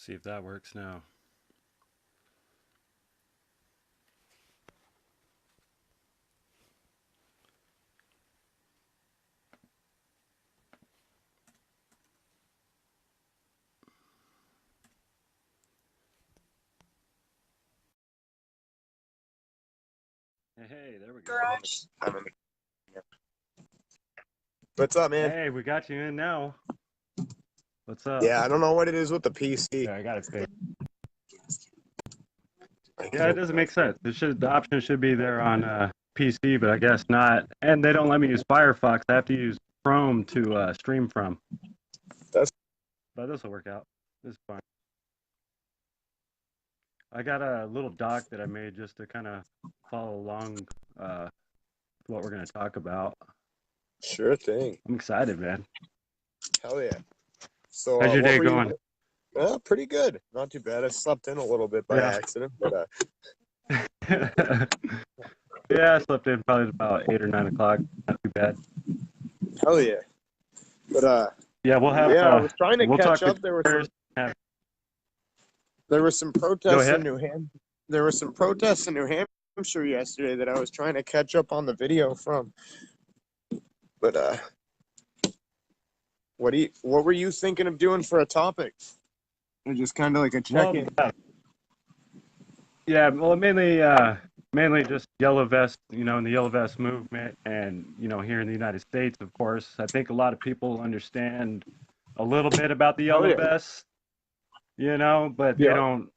See if that works now. Hey, there we go. What's up, man? Hey, we got you in now. What's up? Yeah, I don't know what it is with the PC. Yeah, I got it fixed. Yeah, it doesn't make sense. The option should be there on PC, but I guess not. And they don't let me use Firefox. I have to use Chrome to stream from. That's But this will work out. This is fine. I got a little doc that I made just to kind of follow along what we're going to talk about. sure thing. I'm excited, man. Hell yeah. So, How's your what day were going? you? Pretty good. Not too bad. I slept in a little bit by Yeah. accident, but Yeah, I slept in probably about 8 or 9 o'clock. Not too bad. hell yeah. But Yeah, we'll have. yeah, I was trying to We'll catch talk to up. There Chris. were some Go protests in ahead. New Hampshire. There were some protests in New Hampshire yesterday that I was trying to catch up on the video from. But what were you thinking of doing for a topic? Or just kind of like a check-in? Well, yeah. Well, mainly just Yellow Vest. And the Yellow Vest movement, and here in the United States, of course. I think a lot of people understand a little bit about the Hell Yellow yeah. Vests, but they Yeah. don't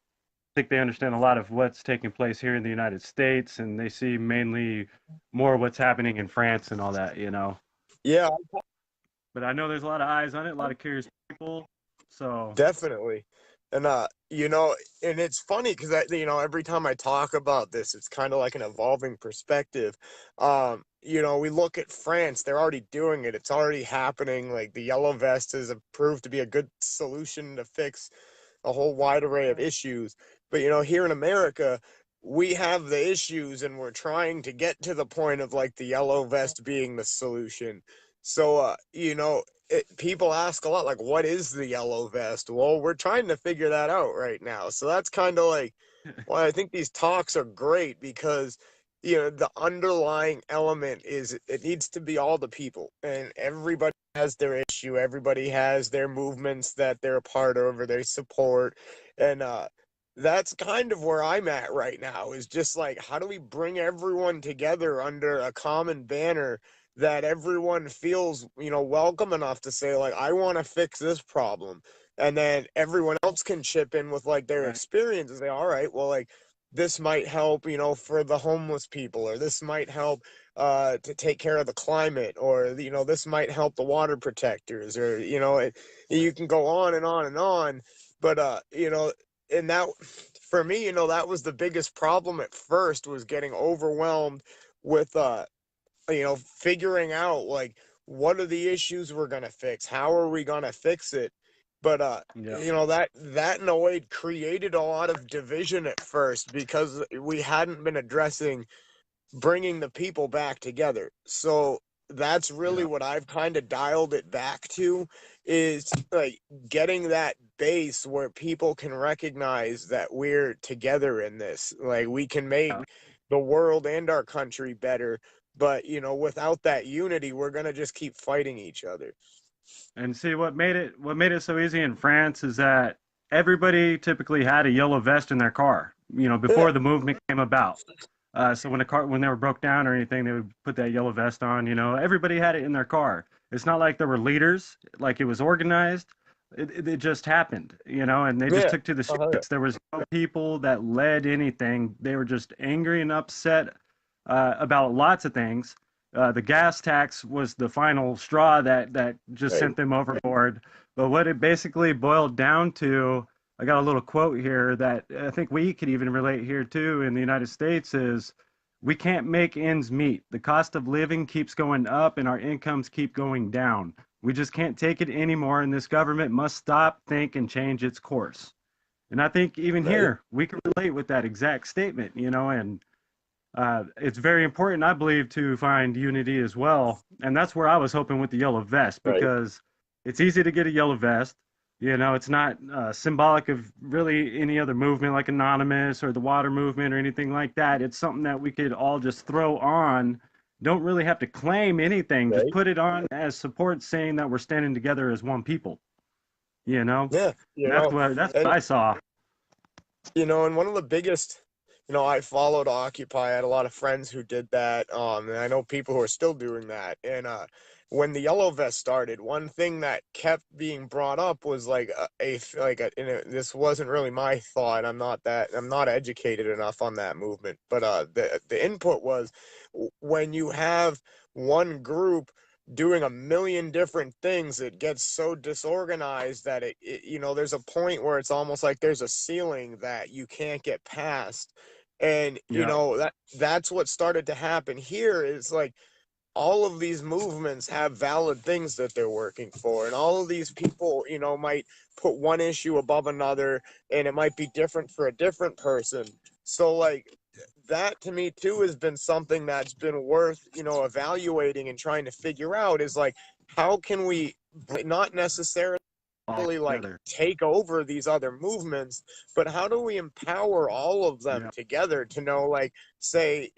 think they understand a lot of what's taking place here in the United States, and they see mainly more what's happening in France and all that. Yeah, But I know there's a lot of eyes on it, a lot of curious people. So definitely. And and it's funny because every time I talk about this, it's kind of like an evolving perspective. We look at France, they're already doing it. It's already happening. Like the yellow vest has proved to be a good solution to fix a whole wide array of issues. But here in America, we have the issues and we're trying to get to the point of like the yellow vest being the solution. So people ask a lot like, what is the yellow vest? Well, we're trying to figure that out right now. So that's kind of like why I think these talks are great, because the underlying element is it needs to be all the people, and everybody has their issue, everybody has their movements that they're a part of or they support. And that's kind of where I'm at right now, is just like, how do we bring everyone together under a common banner that everyone feels welcome enough to say, like, I want to fix this problem, and then everyone else can chip in with like their right. experience and say, all right, well, like, this might help for the homeless people, or this might help to take care of the climate, or this might help the water protectors, or you can go on and on and on. But and that, for me, that was the biggest problem at first, was getting overwhelmed with figuring out, like, what are the issues we're gonna fix, how are we gonna fix it. But Yeah. that in a way created a lot of division at first, because we hadn't been addressing bringing the people back together. So that's really Yeah. what I've kind of dialed it back to, is like getting that base where people can recognize that we're together in this. Like, we can make Yeah. the world and our country better, but without that unity, we're going to just keep fighting each other. And see what made it so easy in France is that everybody typically had a yellow vest in their car, Yeah. before the movement came about. So when they were broke down or anything, they would put that yellow vest on. Everybody had it in their car. It's not like there were leaders, like it was organized. It just happened, and they just Yeah. took to the Yeah. streets. There was no people that led anything. They were just angry and upset about lots of things. The gas tax was the final straw that just Right. sent them overboard. But what it basically boiled down to, I got a little quote here that I think we could even relate here too in the United States, is we can't make ends meet. The cost of living keeps going up and our incomes keep going down. We just can't take it anymore, and this government must stop, think, and change its course. And I think even Right. here we can relate with that exact statement, and it's very important, I believe, to find unity as well. And that's where I was hoping with the yellow vest, Right. because it's easy to get a yellow vest. You know, it's not symbolic of really any other movement like Anonymous or the water movement or anything like that. It's something that we could all just throw on. Don't really have to claim anything. Just Right. put it on as support, saying that we're standing together as one people. You know, Yeah, that's what and I saw. and one of the biggest, I followed Occupy. I had a lot of friends who did that. And I know people who are still doing that. And when the Yellow Vest started, one thing that kept being brought up was like this wasn't really my thought. I'm not educated enough on that movement. But the input was when you have one group doing a million different things, it gets so disorganized that there's a point where it's almost like there's a ceiling that you can't get past. And Yeah, that's what started to happen here. Is like all of these movements have valid things that they're working for, and all of these people might put one issue above another, and it might be different for a different person. So like that to me too has been something that's been worth evaluating and trying to figure out, is like how can we not necessarily all like together. take over these other movements, but how do we empower all of them Yeah, together to know, like, say,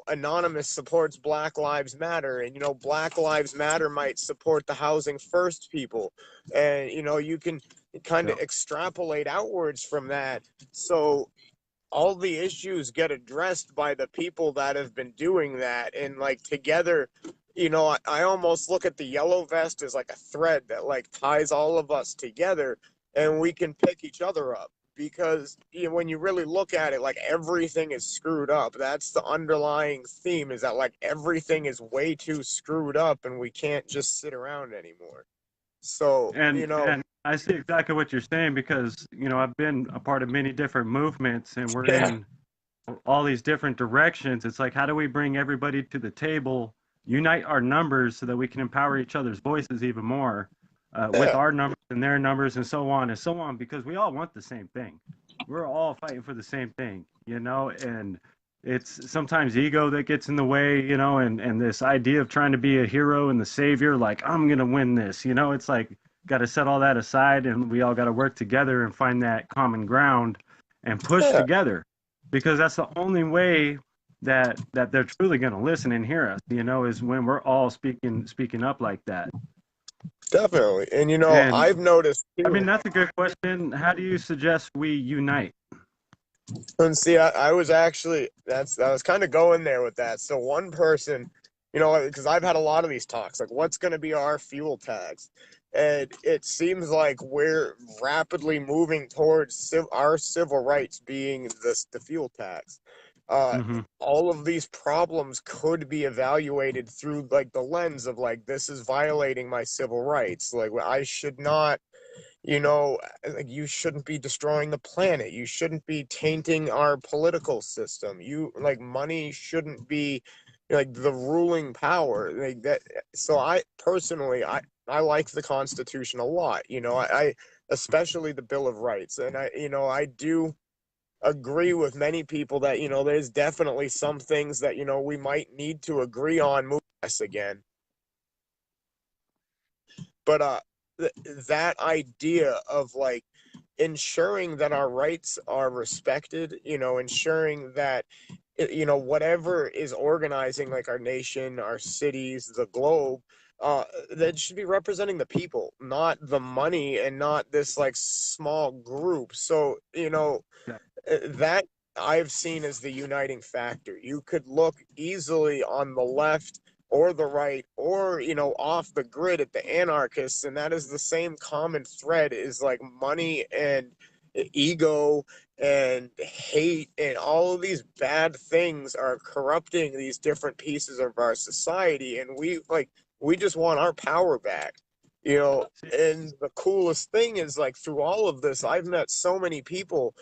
Anonymous supports Black Lives Matter, and Black Lives Matter might support the housing first people, and you can kind yeah, of extrapolate outwards from that. So all the issues get addressed by the people that have been doing that, and like together, I almost look at the yellow vest as like a thread that like ties all of us together, and we can pick each other up, because when you really look at it, like everything is screwed up. That's the underlying theme, is that like everything is way too screwed up and we can't just sit around anymore. So and I see exactly what you're saying because I've been a part of many different movements, and we're yeah, in all these different directions. It's like, how do we bring everybody to the table, unite our numbers so that we can empower each other's voices even more with yeah, our numbers and their numbers and so on and so on, because we all want the same thing. We're all fighting for the same thing, and it's sometimes ego that gets in the way, and this idea of trying to be a hero and the savior, like, I'm going to win this, it's like, got to set all that aside and we all got to work together and find that common ground and push yeah. together, because that's the only way that they're truly going to listen and hear us, is when we're all speaking up like that. Definitely. And And I've noticed I too. mean, that's a good question. How do you suggest we unite? And see, I was actually, I was kind of going there with that. So one person, because I've had a lot of these talks, like what's going to be our fuel tags, and it seems like we're rapidly moving towards our civil rights being the fuel tax. Uh, Hmm. all of these problems could be evaluated through like the lens of like, this is violating my civil rights. Like I should not, like you shouldn't be destroying the planet. You shouldn't be tainting our political system. You like money shouldn't be like the ruling power. Like that. So I personally, I like the Constitution a lot. I especially the Bill of Rights, and I do agree with many people that there's definitely some things that we might need to agree on moving us again. But th- that idea of like ensuring that our rights are respected, ensuring that whatever is organizing like our nation, our cities, the globe, that should be representing the people, not the money, and not this like small group. So Yeah. that I've seen as the uniting factor. You could look easily on the left or the right, or off the grid at the anarchists, and that is the same common thread, is like money and ego and hate, and all of these bad things are corrupting these different pieces of our society, and we just want our power back. See, And the coolest thing is, like, through all of this, I've met so many people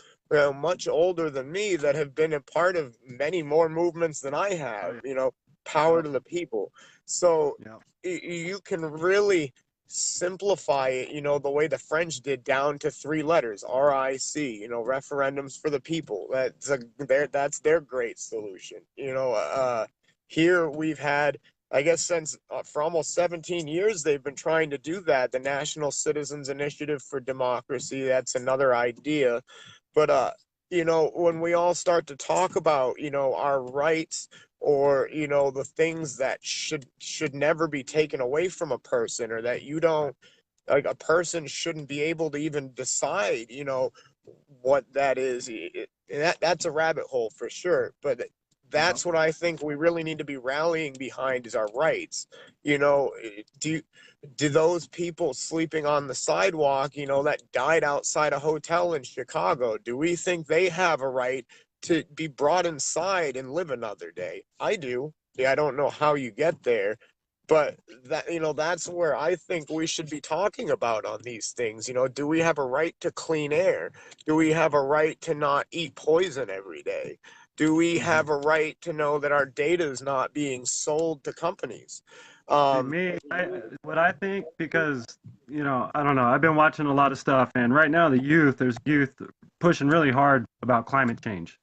much older than me that have been a part of many more movements than I oh have, yeah, power yeah, to the people. So yeah, you can really simplify it, the way the French did, down to three letters, RIC, referendums for the people. That's their great solution. Here we've had I guess since for almost 17 years they've been trying to do that. The National Citizens Initiative for Democracy, that's another idea. But when we all start to talk about, our rights, or the things that should never be taken away from a person, or that you don't, like, a person shouldn't be able to even decide, what that is. That's a rabbit hole for sure. But Yeah. that's what I think we really need to be rallying behind, is our rights. You know, do do those people sleeping on the sidewalk, that died outside a hotel in Chicago, do we think they have a right to be brought inside and live another day? I do. Yeah, I don't know how you get there, but that's where I think we should be talking about on these things. Do we have a right to clean air? Do we have a right to not eat poison every day? Do we Mhm. have a right to know that our data is not being sold to companies? See, um me, what I think, because, I don't know, I've been watching a lot of stuff, and right now there's youth pushing really hard about climate change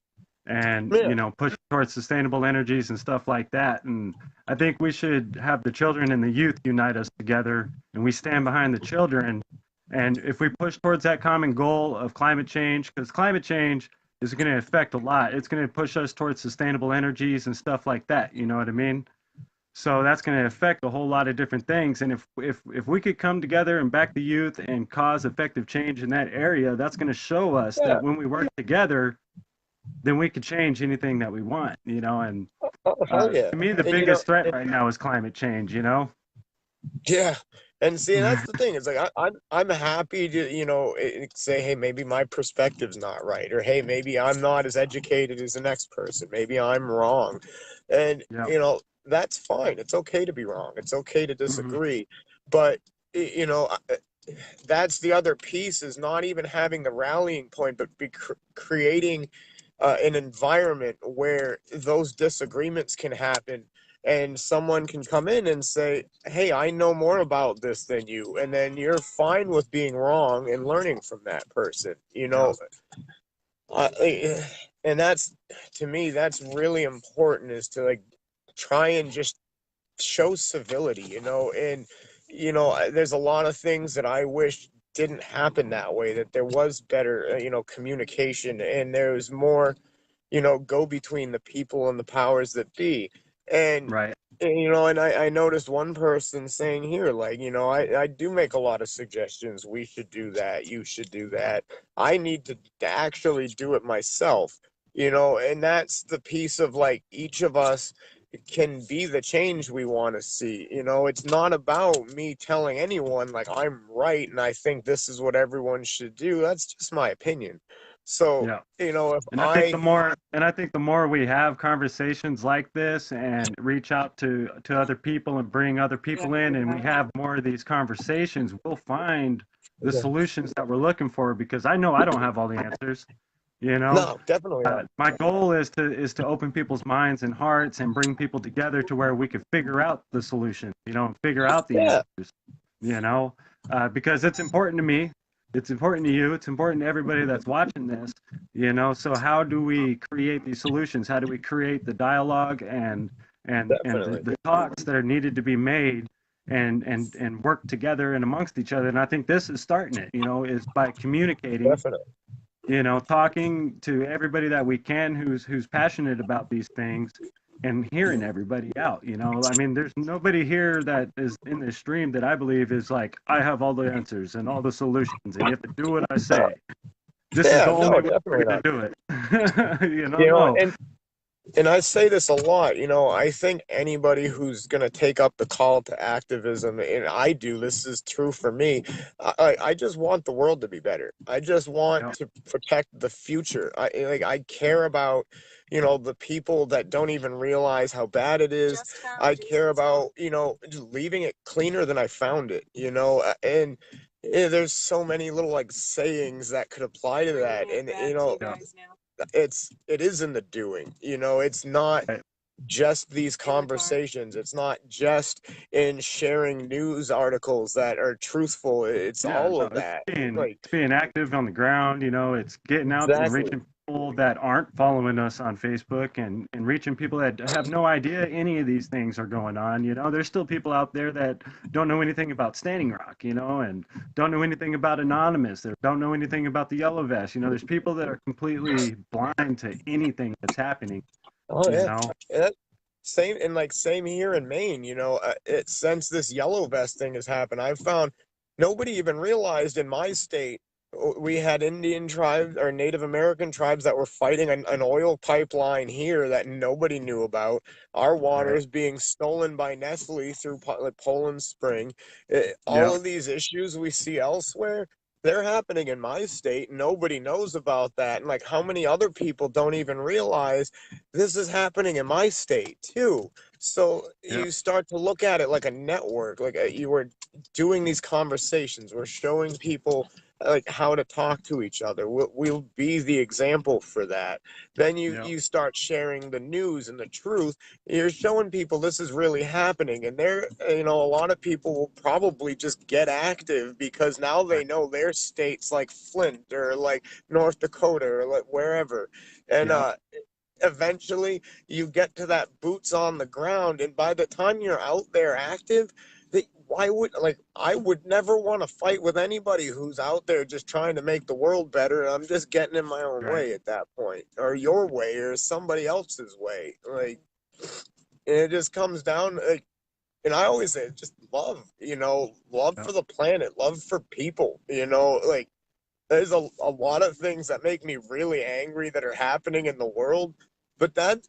and, yeah, pushing towards sustainable energies and stuff like that. And I think we should have the children and the youth unite us together, and we stand behind the children. And if we push towards that common goal of climate change, because climate change is going to affect a lot, it's going to push us towards sustainable energies and stuff like that. You know what I mean? So that's going to affect a whole lot of different things. And if we could come together and back the youth and cause effective change in that area, that's going to show us yeah. that when we work together, then we could change anything that we want. And Oh, hell yeah. to me, the And biggest threat right now is climate change. yeah. And see, that's the thing. It's like I'm happy to, say, hey, maybe my perspective's not right, or hey, maybe I'm not as educated as the next person. Maybe I'm wrong. And Yeah. that's fine. It's okay to be wrong. It's okay to Hmm. disagree. But that's the other piece, is not even having the rallying point, but creating an environment where those disagreements can happen, and someone can come in and say, hey, I know more about this than you, and then you're fine with being wrong and learning from that person. Yeah. uh, and that's, to me, that's really important, is to, like, try and just show civility, and there's a lot of things that I wish didn't happen that way, that there was better, communication, and there was more, go between the people and the powers that be. And Right. and I noticed one person saying here, like, I do make a lot of suggestions. We should do that. You should do that. I need to actually do it myself. And that's the piece of, like, each of us can be the change we want to see. It's not about me telling anyone, like, I'm right and I think this is what everyone should do. That's just my opinion. So, Yeah. if And I think the more we have conversations like this and reach out to other people and bring other people in, and we have more of these conversations, we'll find the solutions that we're looking for, because I know I don't have all the answers, you know. no, definitely not. My goal is to open people's minds and hearts and bring people together to where we can figure out the solution, and figure out the Yeah, answers, you know, because it's important to me. It's important to you. It's important to everybody that's watching this, So how do we create these solutions? How do we create the dialogue and definitely. the talks that are needed to be made and work together and amongst each other? And I think this is starting it, is by communicating, Definitely. talking to everybody that we can who's passionate about these things, and hearing everybody out. I mean, there's nobody here that is in this stream that I believe is like, I have all the answers and all the solutions, and you have to do what I say. This is the Yeah, only no, way we're definitely going not. to do it. You know, No. and I say this a lot, I think anybody who's going to take up the call to activism, and I do, this is true for me. I just want the world to be better. I just want Yeah. to protect the future. I care about, the people that don't even realize how bad it is. I care about, just leaving it cleaner than I found it, and there's so many little, like, sayings that could apply to that. And, Yeah. it is in the doing. It's not Right. just these conversations. It's not just in sharing news articles that are truthful. It's Yeah, all no, of that. it's Like, being active on the ground. It's getting out and exactly. reaching people that aren't following us on Facebook and reaching people that have no idea any of these things are going on. You know, there's still people out there that don't know anything about Standing Rock, you know, and don't know anything about Anonymous. They don't know anything about the Yellow Vest. You know, there's people that are completely blind to anything that's happening, Oh you yeah. know. Yeah. Same and like same here in Maine, since this yellow vest thing has happened, I've found nobody even realized in my state we had Indian tribes or Native American tribes that were fighting an oil pipeline here that nobody knew about. Our water Right. is being stolen by Nestle through like Poland Spring. All Yep. of these issues we see elsewhere, they're happening in my state. Nobody knows about that. And like how many other people don't even realize this is happening in my state too. So you Yep. start to look at it like a network, like you were doing these conversations, we're showing people like how to talk to each other. We'll be the example for that. Then Yep. you start sharing the news and the truth. You're showing people this is really happening, and a lot of people will probably just get active because now they Right. know their states like Flint or like North Dakota or like wherever, and Yep. eventually you get to that boots on the ground, and by the time you're out there active, I would never want to fight with anybody who's out there just trying to make the world better. I'm just getting in my own Right. way at that point, or your way or somebody else's way. Like, and it just comes down like, and I always say just love, love Yep. for the planet, love for people, like there's a lot of things that make me really angry that are happening in the world, but that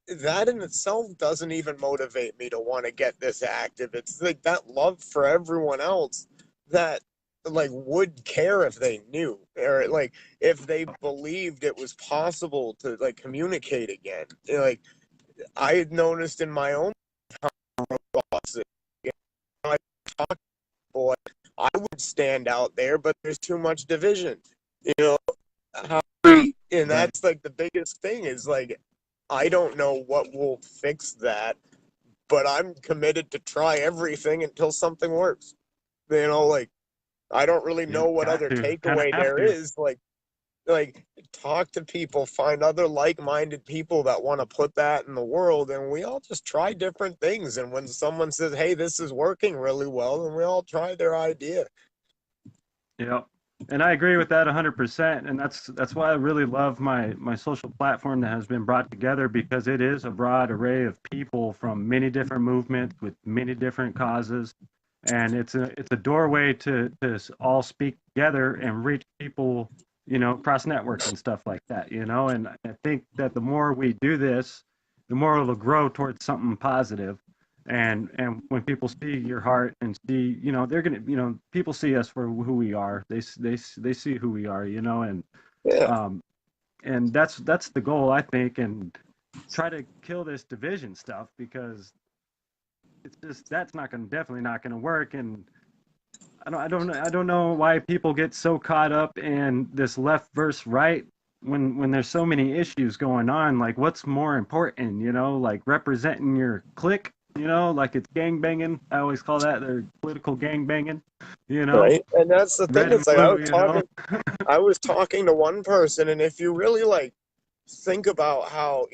in itself doesn't even motivate me to want to get this active. It's like that love for everyone else that like would care if they knew, or like if they believed it was possible to like communicate again. Like I had noticed in my own process, I talk to people, I would stand out there, but there's too much division. You know, how and Right. that's like the biggest thing is like I don't know what will fix that, but I'm committed to try everything until something works. Like I don't really Yeah. know what Got other to. Kind of takeaway have there to. is. Like talk to people, find other like-minded people that want to put that in the world, and we all just try different things. And when someone says, "Hey, this is working really well," then we all try their idea. Yep. And I agree with that 100%. And that's why I really love my social platform that has been brought together, because it is a broad array of people from many different movements with many different causes. And it's a doorway to all speak together and reach people, you know, across networks and stuff like that, you know. And I think that the more we do this, the more it'll grow towards something positive. And when people see your heart and see, you know, they're gonna, you know, people see us for who we are. They see who we are, you know. Yeah, Um and that's the goal, I think. And try to kill this division stuff, because it's just, that's not gonna, definitely not gonna work. And I don't know why people get so caught up in this left versus right when there's so many issues going on. Like, what's more important, you know, like representing your clique, you know, like it's gang banging. I always call that their political gang banging, you know, right. And that's the thing. red and It's like blue, you know. I was talking to one person, and if you really like think about how,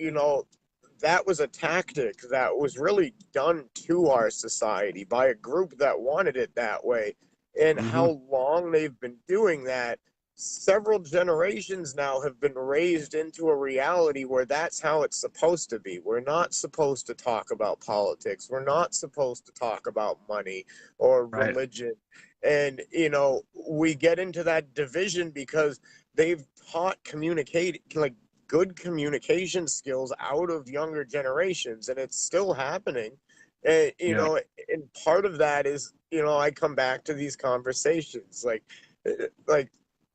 that was a tactic that was really done to our society by a group that wanted it that way, and Hmm. how long they've been doing that. Several generations now have been raised into a reality where that's how it's supposed to be. We're not supposed to talk about politics. We're not supposed to talk about money or Right. religion. And, we get into that division because they've taught communicate like good communication skills out of younger generations, and it's still happening. And Yeah. and part of that is, I come back to these conversations like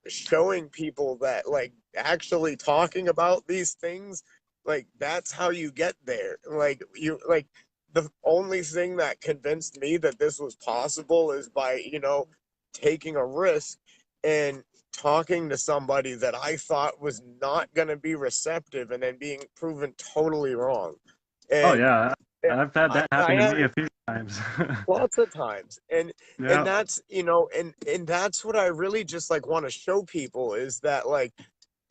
showing people that like actually talking about these things, like that's how you get there. Like you like the only thing that convinced me that this was possible is by, taking a risk and talking to somebody that I thought was not going to be receptive and then being proven totally wrong. Oh And yeah. I've had that I happen to had me a few times. lots of times. And Yeah. that's, and that's what I really just like want to show people is that like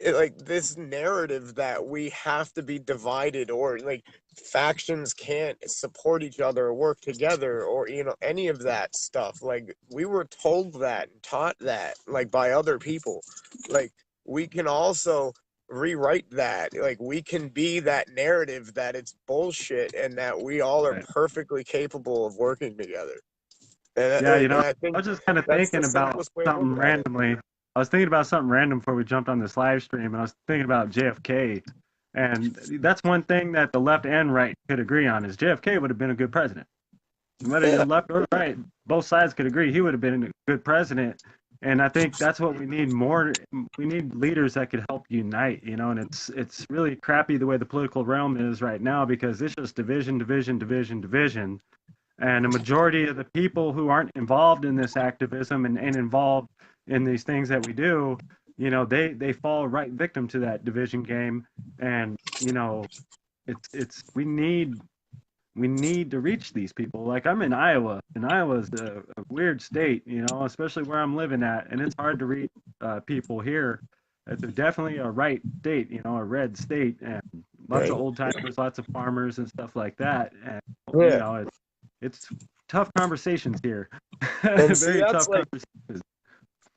like this narrative that we have to be divided, or like factions can't support each other or work together, or any of that stuff. Like we were told that and taught that, like, by other people. Like we can also rewrite that. Like we can be that narrative that it's bullshit and that we all are Right. perfectly capable of working together. And Yeah, and I I think was just kind of that's the thinking about simplest way to look something at it. randomly. I was thinking about something random before we jumped on this live stream, and I was thinking about JFK. And that's one thing that the left and right could agree on is JFK would have been a good president. Whether you're Yeah, left or right, both sides could agree he would have been a good president. And I think that's what we need more. We need leaders that could help unite, and it's really crappy the way the political realm is right now because it's just division, division, division, division. And a majority of the people who aren't involved in this activism and involved in these things that we do, they fall right victim to that division game. And it's we need to reach these people. Like I'm in Iowa, and Iowa's a weird state, especially where I'm living at, and it's hard to reach people here. It's definitely a right state, a red state, and lots of right. old timers, lots of farmers and stuff like that. And Yeah. it's tough conversations here, And see, very that's tough like, conversations.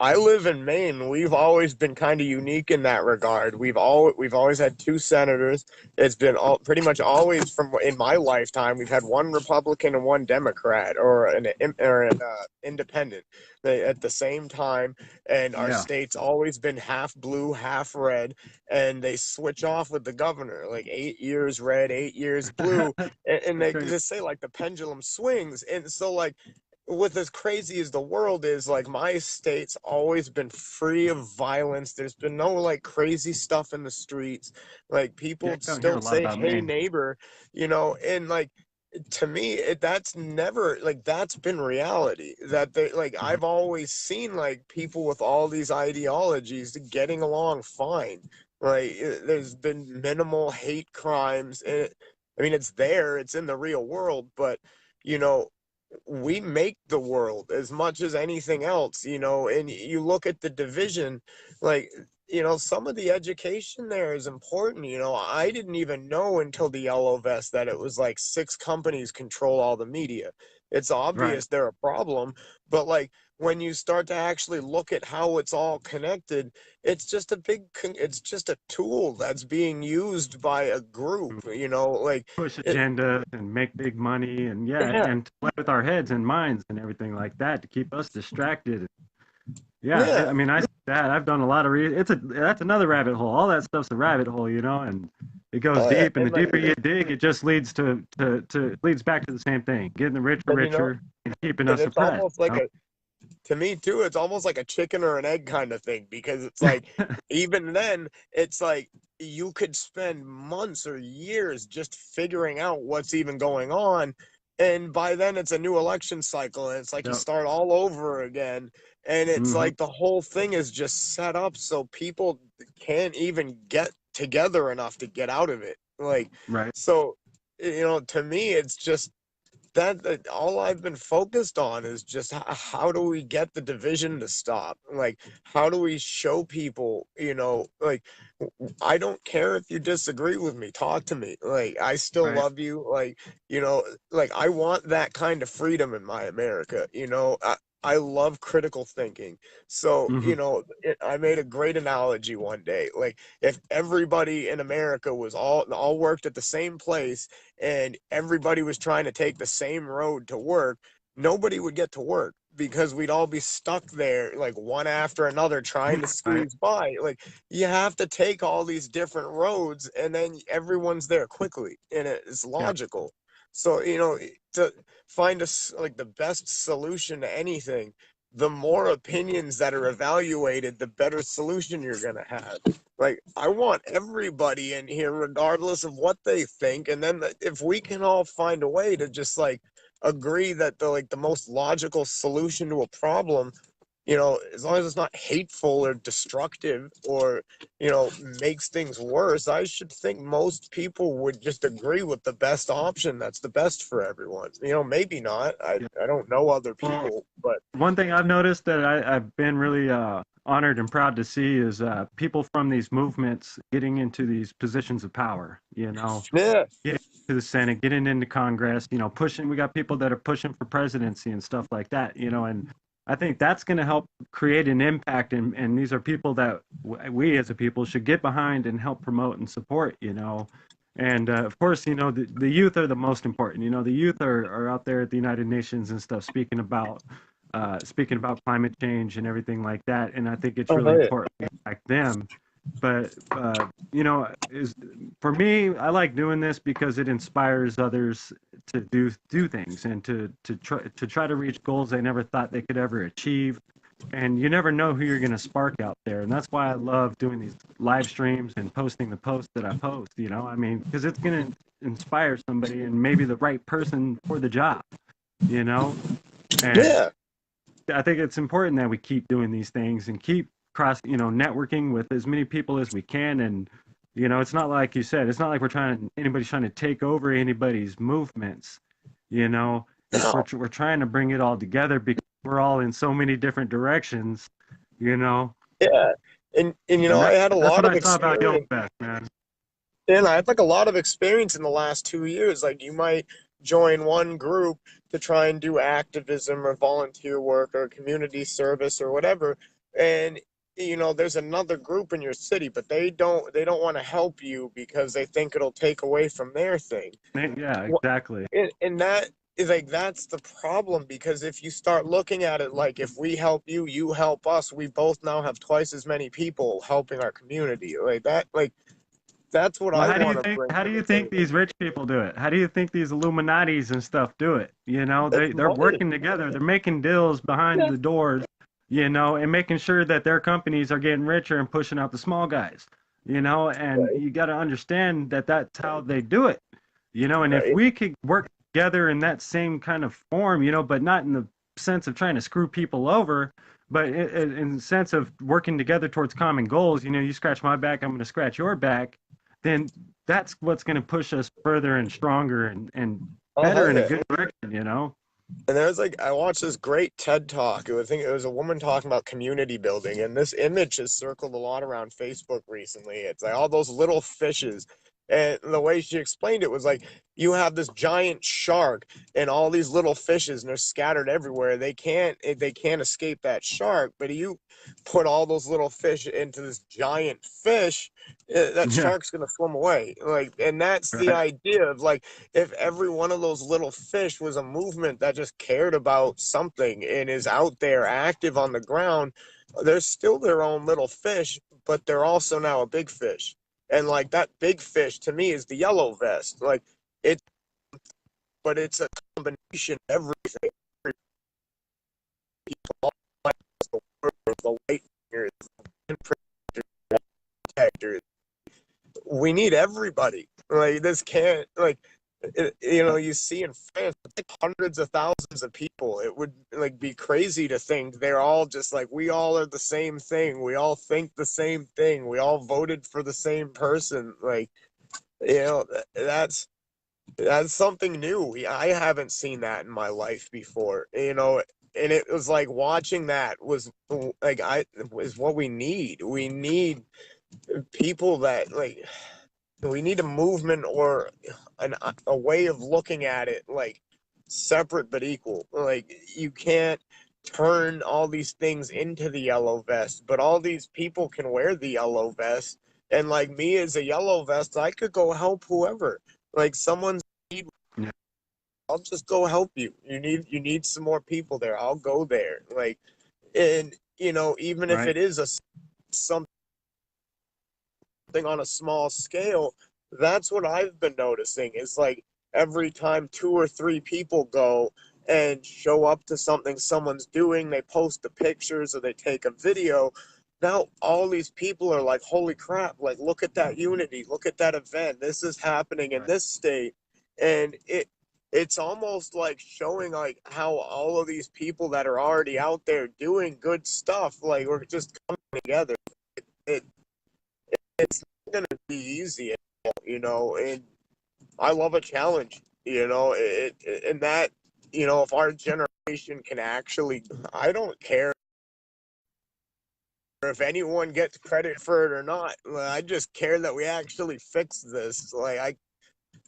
I live in Maine. We've always been kind of unique in that regard. We've always had two senators. It's been all pretty much always from in my lifetime. We've had one Republican and one Democrat, or an independent at the same time. And our Yeah, state's always been half blue, half red. And they switch off with the governor, like 8 years red, 8 years blue, and that's they great. just say like the pendulum swings. And so like, with as crazy as the world is, like my state's always been free of violence. There's been no like crazy stuff in the streets. Like Yeah, people I don't hear still a lot say, about "Hey Maine. neighbor," and like to me, that's never like that's been reality. That they like Mhm. I've always seen like people with all these ideologies getting along fine. Like there's been minimal hate crimes. I mean, it's there, it's in the real world, but you know we make the world as much as anything else, and you look at the division, like, some of the education there is important. I didn't even know until the yellow vest that it was like six companies control all the media. It's Right. obvious they're a problem, but like when you start to actually look at how it's all connected, it's just a tool that's being used by a group, like Push it, agendas and make big money and yeah, yeah, and to play with our heads and minds and everything like that to keep us distracted. Yeah, I yeah. mean, I see that. I've done a lot of that's another rabbit hole. All that stuff's a rabbit hole, and it goes Oh yeah, deep. And the and like, deeper you dig, it just leads to leads back to the same thing: getting the richer and richer and keeping and us it's oppressed. almost like to me too, it's almost like a chicken or an egg kind of thing, because it's like even then it's like you could spend months or years just figuring out what's even going on, and by then it's a new election cycle, and it's like you Yep. start all over again, and it's Hmm. like the whole thing is just set up so people can't even get together enough to get out of it, like, Right. so to me it's just that all I've been focused on is just how do we get the division to stop? Like, how do we show people, like, I don't care if you disagree with me, talk to me. Like, I still Right. love you. Like, like I want that kind of freedom in my America. I love critical thinking. So, Hmm. I made a great analogy one day. Like, if everybody in America was all worked at the same place, and everybody was trying to take the same road to work, nobody would get to work because we'd all be stuck there, like one after another, trying to Right. squeeze by. Like, you have to take all these different roads, and then everyone's there quickly, and it's Yeah. logical. So, to find like the best solution to anything, the more opinions that are evaluated, the better solution you're going to have. Like, I want everybody in here, regardless of what they think. And then if we can all find a way to just like agree that the most logical solution to a problem you know, as long as it's not hateful or destructive or, you know, makes things worse, I should think most people would just agree with the best option that's the best for everyone. You know, maybe not. Yeah. I don't know other Well, people, but one thing I've noticed that I've been really honored and proud to see is people from these movements getting into these positions of power. You know, yeah. getting to the Senate, getting into Congress. You know, pushing. We got people that are pushing for presidency and stuff like that. You know, and I think that's going to help create an impact. And these are people that we as a people should get behind and help promote and support. You know. And of course, you know, the youth are the most important. You know, the youth are out there at the United Nations and stuff speaking about climate change and everything like that. And I think it's really Uh-huh. important to impact them. But you know, is for me, I like doing this because it inspires others to do things and to try to reach goals they never thought they could ever achieve. And you never know who you're going to spark out there. And that's why I love doing these live streams and posting the posts that I post. You know, I mean, because it's going to inspire somebody and maybe the right person for the job. You know, and Yeah. I think it's important that we keep doing these things and keep you know, networking with as many people as we can. And, you know, it's not like you said, it's not like anybody's trying to take over anybody's movements. You know, it's No. we're trying to bring it all together because we're all in so many different directions, you know. Yeah. And you know, And I had a that's lot what of I saw about Yellow experience. Vest, man. And I have like a lot of experience in the last 2 years. Like you might join one group to try and do activism or volunteer work or community service or whatever. And you know, there's another group in your city, but they don't want to help you because they think it'll take away from their thing. Yeah, Wh- exactly. And that is like that's the problem because if you start looking at it like if we help you, you help us, we both now have twice as many people helping our community. Like that, like that's what Well, I want to bring how to do the you think table. these rich people do it? How do you think these Illuminatis and stuff do it? You know, It's they're money. working together. They're making deals behind Yeah. the doors, you know, and making sure that their companies are getting richer and pushing out the small guys. You know, and Right. you got to understand that that's how they do it. You know, and if Right. we could work together in that same kind of form, you know, but not in the sense of trying to screw people over, but in the sense of working together towards common goals, you know, you scratch my back, I'm going to scratch your back, then that's what's going to push us further and stronger and better in a Yeah. good direction, you know? And there's like I watched this great TED talk. I think it was a woman talking about community building, and this image has circled a lot around Facebook recently. It's like all those little fishes. And the way she explained it was like you have this giant shark and all these little fishes and they're scattered everywhere. They can't escape that shark, but you put all those little fish into this giant fish, that Yeah, shark's gonna swim away. Like, and that's the right. idea of like if every one of those little fish was a movement that just cared about something and is out there active on the ground, they're still their own little fish, but they're also now a big fish. And like that big fish to me is the yellow vest. Like it, but it's a combination of everything. The light protectors. We need everybody. Like this can't like you know, you see in France like hundreds of thousands of people. It would like be crazy to think they're all just like we all are the same thing. We all think the same thing. We all voted for the same person. Like you know, that's something new. I haven't seen that in my life before. You know, and it was like watching that was like I is what we need. We need people that like we need a movement or a way of looking at it like separate but equal. Like you can't turn all these things into the yellow vest, but all these people can wear the yellow vest. And like me as a yellow vest, I could go help whoever. Like someone's need, Yeah, I'll just go help you. You need some more people there. I'll go there. Like and you know, even if right. it is a something on a small scale, that's what I've been noticing is like every time two or three people go and show up to something someone's doing, they post the pictures or they take a video. Now all these people are like, holy crap, like look at that unity, look at that event. This is happening in Right. this state. And it's almost like showing like how all of these people that are already out there doing good stuff, like we're just coming together. It it's not gonna be easy, and I love a challenge, and that, if our generation can actually, I don't care if anyone gets credit for it or not. I just care that we actually fix this. Like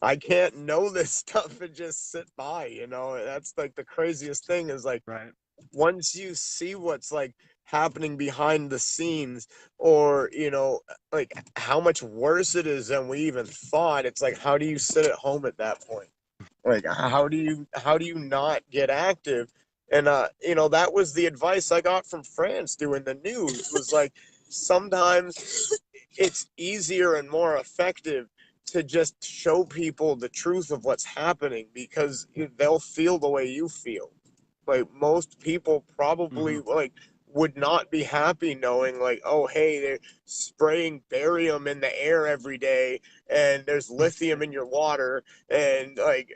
I can't know this stuff and just sit by, That's like the craziest thing is like Right. once you see what's like happening behind the scenes, or like how much worse it is than we even thought, it's like how do you sit at home at that point? Like how do you not get active? And that was the advice I got from France doing the news, was like sometimes it's easier and more effective to just show people the truth of what's happening, because they'll feel the way you feel. Like most people Mm-hmm. probably like would not be happy knowing like, oh hey, they're spraying barium in the air every day, and there's lithium in your water, and like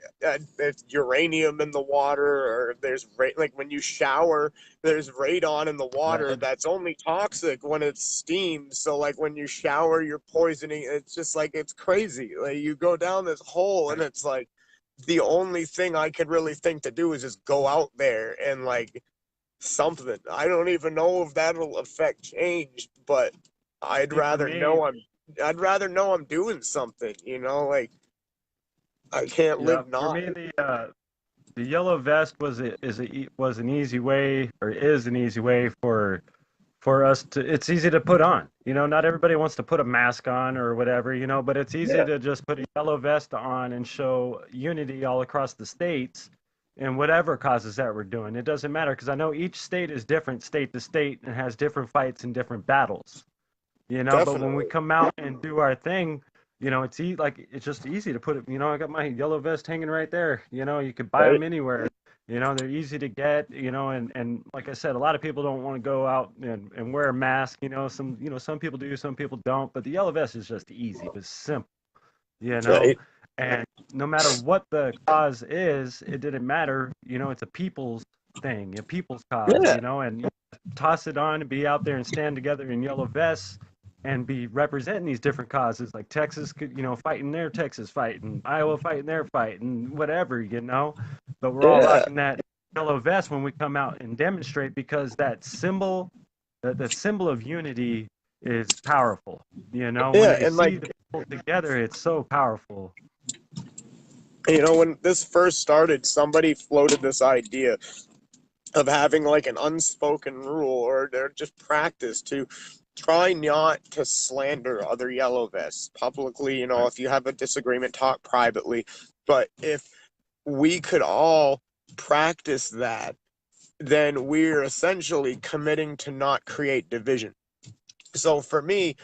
there's uranium in the water, or there's like when you shower there's radon in the water Right. that's only toxic when it's steamed. So like when you shower you're poisoning. It's just like it's crazy. Like you go down this hole and Right. it's like the only thing I could really think to do is just go out there and like something. I don't even know if that'll affect change, but I'd See, for rather me, know I'm I'd rather know I'm doing something, like I can't yeah, live for not. me, the yellow vest was an easy way, or is an easy way for us to. It's easy to put on. Not everybody wants to put a mask on or whatever. But it's easy Yeah, to just put a yellow vest on and show unity all across the states in whatever causes that we're doing. It doesn't matter, because I know each state is different, state to state, and has different fights and different battles. But when we definitely. come out and do our thing, it's just easy to put it. I got my yellow vest hanging right there. You could buy Right? them anywhere. They're easy to get. And like I said, a lot of people don't want to go out and wear a mask. Some people do, some people don't. But the yellow vest is just easy. It's simple. You know, Right? and no matter what the cause is, it didn't matter. It's a people's thing, a people's cause. Yeah. And toss it on and be out there and stand together in yellow vests and be representing these different causes, like Texas could, fighting their Texas fight, and Iowa fighting their fight, and whatever. But we're all Yeah. rocking that yellow vest when we come out and demonstrate, because that symbol, that symbol of unity is powerful. When Yeah. they And see like, the people together, it's so powerful. when this first started, somebody floated this idea of having like an unspoken rule, or they're just practice to try not to slander other yellow vests publicly. Right. If you have a disagreement, talk privately. But if we could all practice that, then we're essentially committing to not create division. So for me,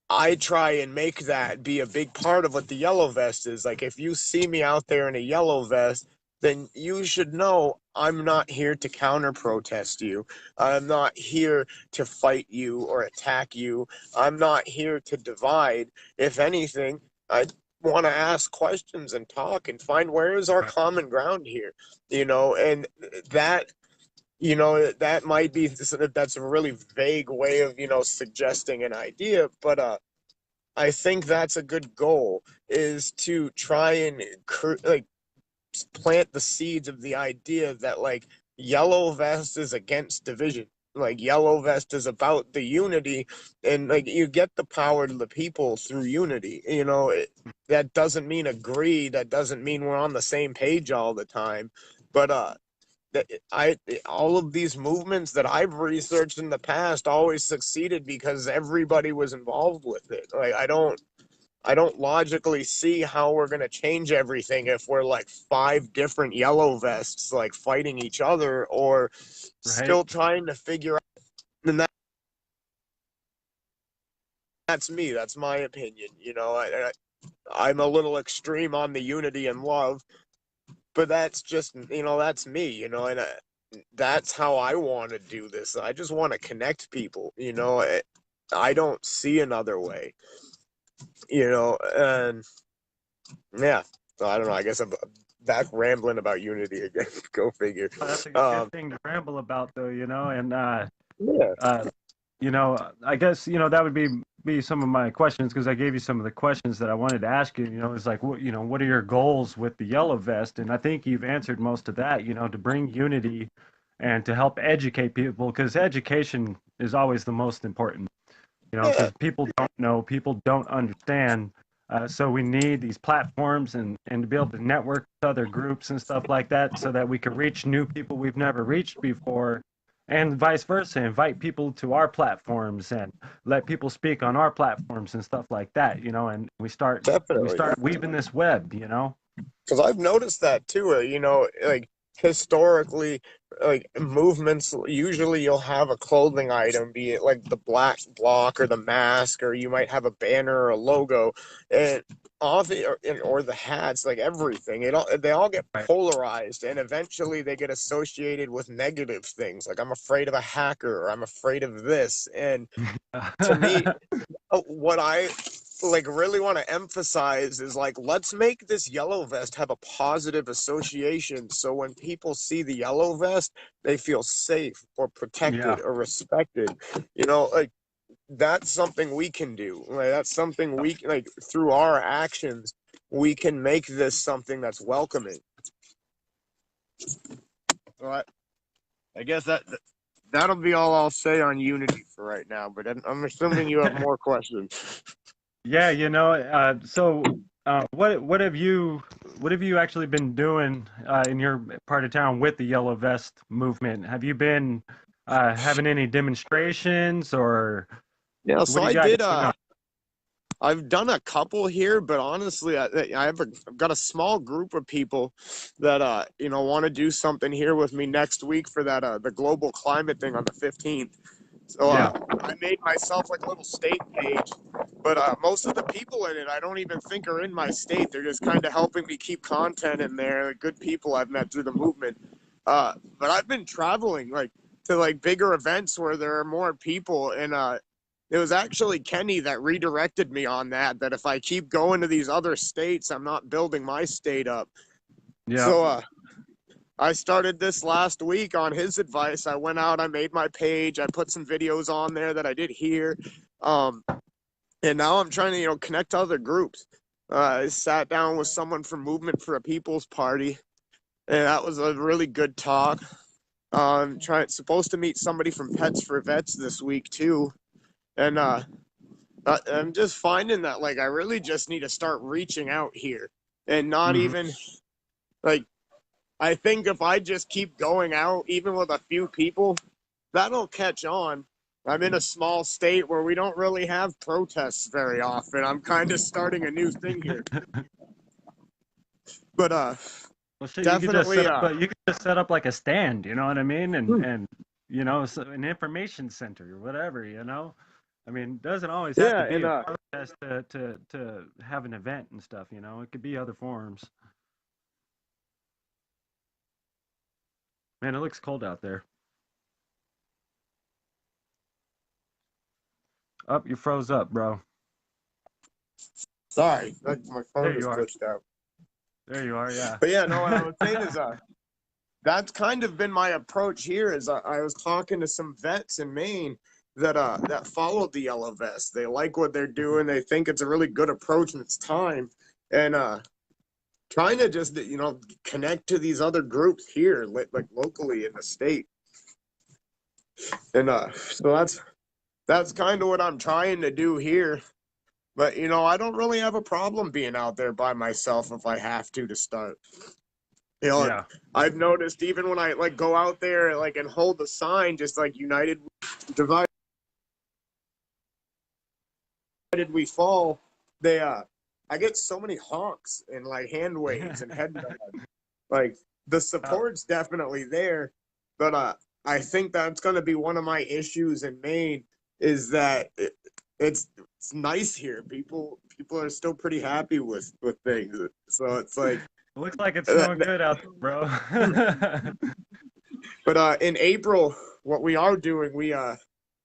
I try and make that be a big part of what the yellow vest is. Like, if you see me out there in a yellow vest, then you should know I'm not here to counter protest you. I'm not here to fight you or attack you. I'm not here to divide. If anything, I want to ask questions and talk and find where is our Right. common ground here, and that that might be, that's a really vague way of suggesting an idea, but I think that's a good goal, is to try and like plant the seeds of the idea that like yellow vest is against division. Like yellow vest is about the unity, and like you get the power to the people through unity. That doesn't mean agree, that doesn't mean we're on the same page all the time, but that I all of these movements that I've researched in the past always succeeded because everybody was involved with it. Like I don't logically see how we're gonna change everything if we're like five different yellow vests like fighting each other, or Right. still trying to figure out. And that's me. That's my opinion. I'm a little extreme on the unity and love, but that's just that's me. And that's how I want to do this. I just want to connect people. I don't see another way. And yeah, so I don't know. I guess I'm back rambling about unity again. Go figure. That's a good thing to ramble about, though, and Yeah, uh, I guess that would be some of my questions because I gave you some of the questions that I wanted to ask you. It's like what are your goals with the yellow vest? And I think you've answered most of that. To bring unity and to help educate people because education is always the most important. yeah, Because people don't know, people don't understand. So we need these platforms and to be able to network with other groups and stuff like that so that we can reach new people we've never reached before and vice versa, invite people to our platforms and let people speak on our platforms and stuff like that, and we definitely. start weaving this web. Because I've noticed that too. Like historically, like movements, usually you'll have a clothing item, be it like the black block or the mask, or you might have a banner or a logo, and or the hats, like everything. They all get Right. polarized, and eventually they get associated with negative things. Like I'm afraid of a hacker, or I'm afraid of this, and to me, what I like really want to emphasize is like let's make this yellow vest have a positive association so when people see the yellow vest they feel safe or Yeah. protected or respected, like that's something we can do, like that's something we like through our actions we can make this something that's welcoming. So I guess that'll be all I'll say on unity for right now, but I'm assuming you have more questions. Yeah, so what have you actually been doing in your part of town with the Yellow Vest movement? Have you been having any demonstrations or Yeah, what so do you I got did going on? I've done a couple here, but honestly, I've got a small group of people that want to do something here with me next week for that the global climate thing on the 15th. So Yeah. I made myself like a little state page, but most of the people in it I don't even think are in my state. They're just kind of helping me keep content in there. Good people I've met through the movement. But I've been traveling like to like bigger events where there are more people, and it was actually Kenny that redirected me on that. That if I keep going to these other states, I'm not building my state up. Yeah. So I started this last week on his advice. I went out, I made my page, I put some videos on there that I did here. Um, and now I'm trying to, connect to other groups. I sat down with someone from Movement for a People's Party, and that was a really good talk. Supposed to meet somebody from Pets for Vets this week too. And I'm just finding that like I really just need to start reaching out here and not Hmm. even like I think if I just keep going out, even with a few people, that'll catch on. I'm in a small state where we don't really have protests very often. I'm kind of starting a new thing here. But Well, shit, definitely you could just set up like a stand, you know what I mean? And hmm, so an information center or whatever. I mean, it doesn't always have yeah, to be and a protest to have an event and stuff. It could be other forms. Man, it looks cold out there. Up, you froze up, bro. sorry, my phone There you just are. glitched out. There you are. Yeah. But yeah, no, what I was saying is that's kind of been my approach here. Is I was talking to some vets in Maine that followed the yellow vest. They like what they're doing. They think it's a really good approach and it's time. And trying to just connect to these other groups here, like locally in the state. And so that's kind of what I'm trying to do here. But I don't really have a problem being out there by myself if I have to start. Yeah. I've noticed even when I like go out there like and hold the sign, just like United Divided We Fall, they I get so many honks and like hand waves and head nods. Like the Uh, support's definitely there, but I think that's gonna be one of my issues in Maine is that it's nice here. People are still pretty happy with things. So it's like looks like it's uh, snowing good out there, bro. but in April, what we are doing,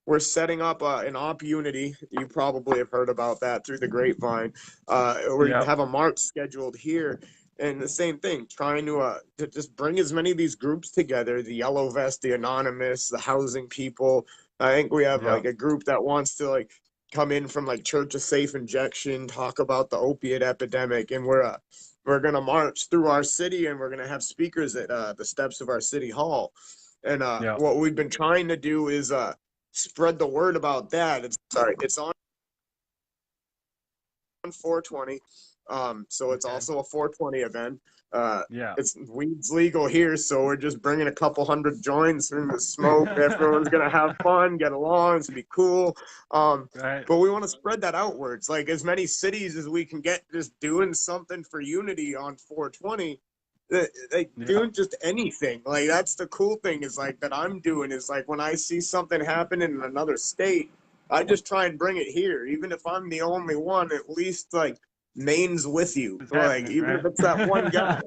we're setting up an op unity. You probably have heard about that through the grapevine. We Yep. have a march scheduled here, And the same thing, trying to just bring as many of these groups together, the Yellow Vest, the Anonymous, the housing people. I think we have Yeah. like a group that wants to like come in from like Church of Safe Injection, talk about the opiate epidemic, and we're gonna march through our city, and we're gonna have speakers at the steps of our city hall. And Yeah. what we've been trying to do is spread the word about that. It's on 420. So it's Okay. also a 420 event. Uh, Yeah. it's weed's legal here, so we're just bringing a couple hundred joints and the smoke. Everyone's gonna have fun, get along. It's gonna be cool. Right. But we want to spread that outwards, like as many cities as we can get, just doing something for unity on 420. Like Yeah. doing just anything. Like that's the cool thing is like that I'm doing is like when I see something happen in another state, I just try and bring it here, even if I'm the only one. At least like Maine's with you, It's like happening, even if right? it's that one guy.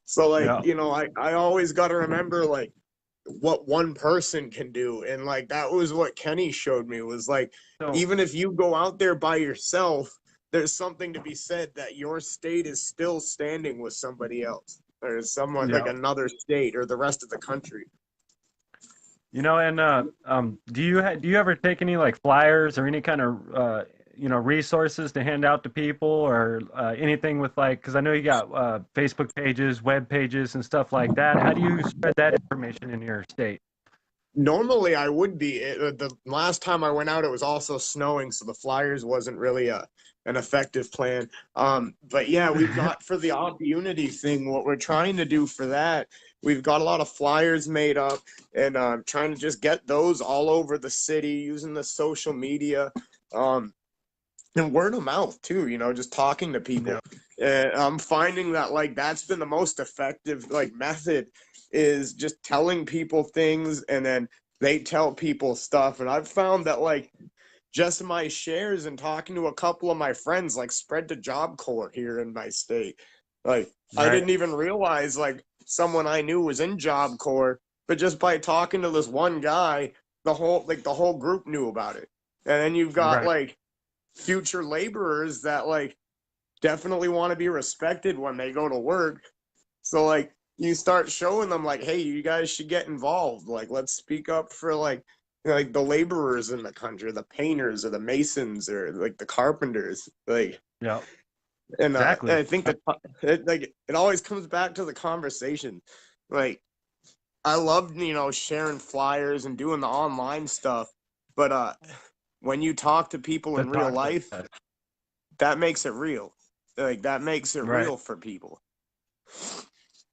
So like Yeah. I always got to remember like what one person can do, and like that was what Kenny showed me was like So, even if you go out there by yourself, there's something to be said that your state is still standing with somebody else or someone like yeah. another state or the rest of the country. And do you ever take any like flyers or any kind of resources to hand out to people or anything with like because I know you got Facebook pages, web pages, and stuff like that. How do you spread that information in your state? Normally, I would be. The last time I went out, it was also snowing, so the flyers wasn't really an effective plan. But yeah, we've got for the Op Unity thing, what we're trying to do for that, we've got a lot of flyers made up, and trying to just get those all over the city using the social media, um, and word of mouth too. Just talking to people. Yeah. And I'm finding that like that's been the most effective like method is just telling people things and then they tell people stuff. And I've found that like just my shares and talking to a couple of my friends like spread to Job Corps here in my state. Like I Right. didn't even realize like someone I knew was in Job Corps, but just by talking to this one guy, the whole group knew about it. And then you've got Right. like future laborers that like definitely want to be respected when they go to work. So like you start showing them like, hey, you guys should get involved. Like let's speak up for like the laborers in the country, the painters or the masons or like the carpenters. Like Yeah. and Exactly. I think that it always comes back to the conversation. Like I love sharing flyers and doing the online stuff, but when you talk to people To in real talk to life, us. that makes it real. Like that makes it Right. real for people.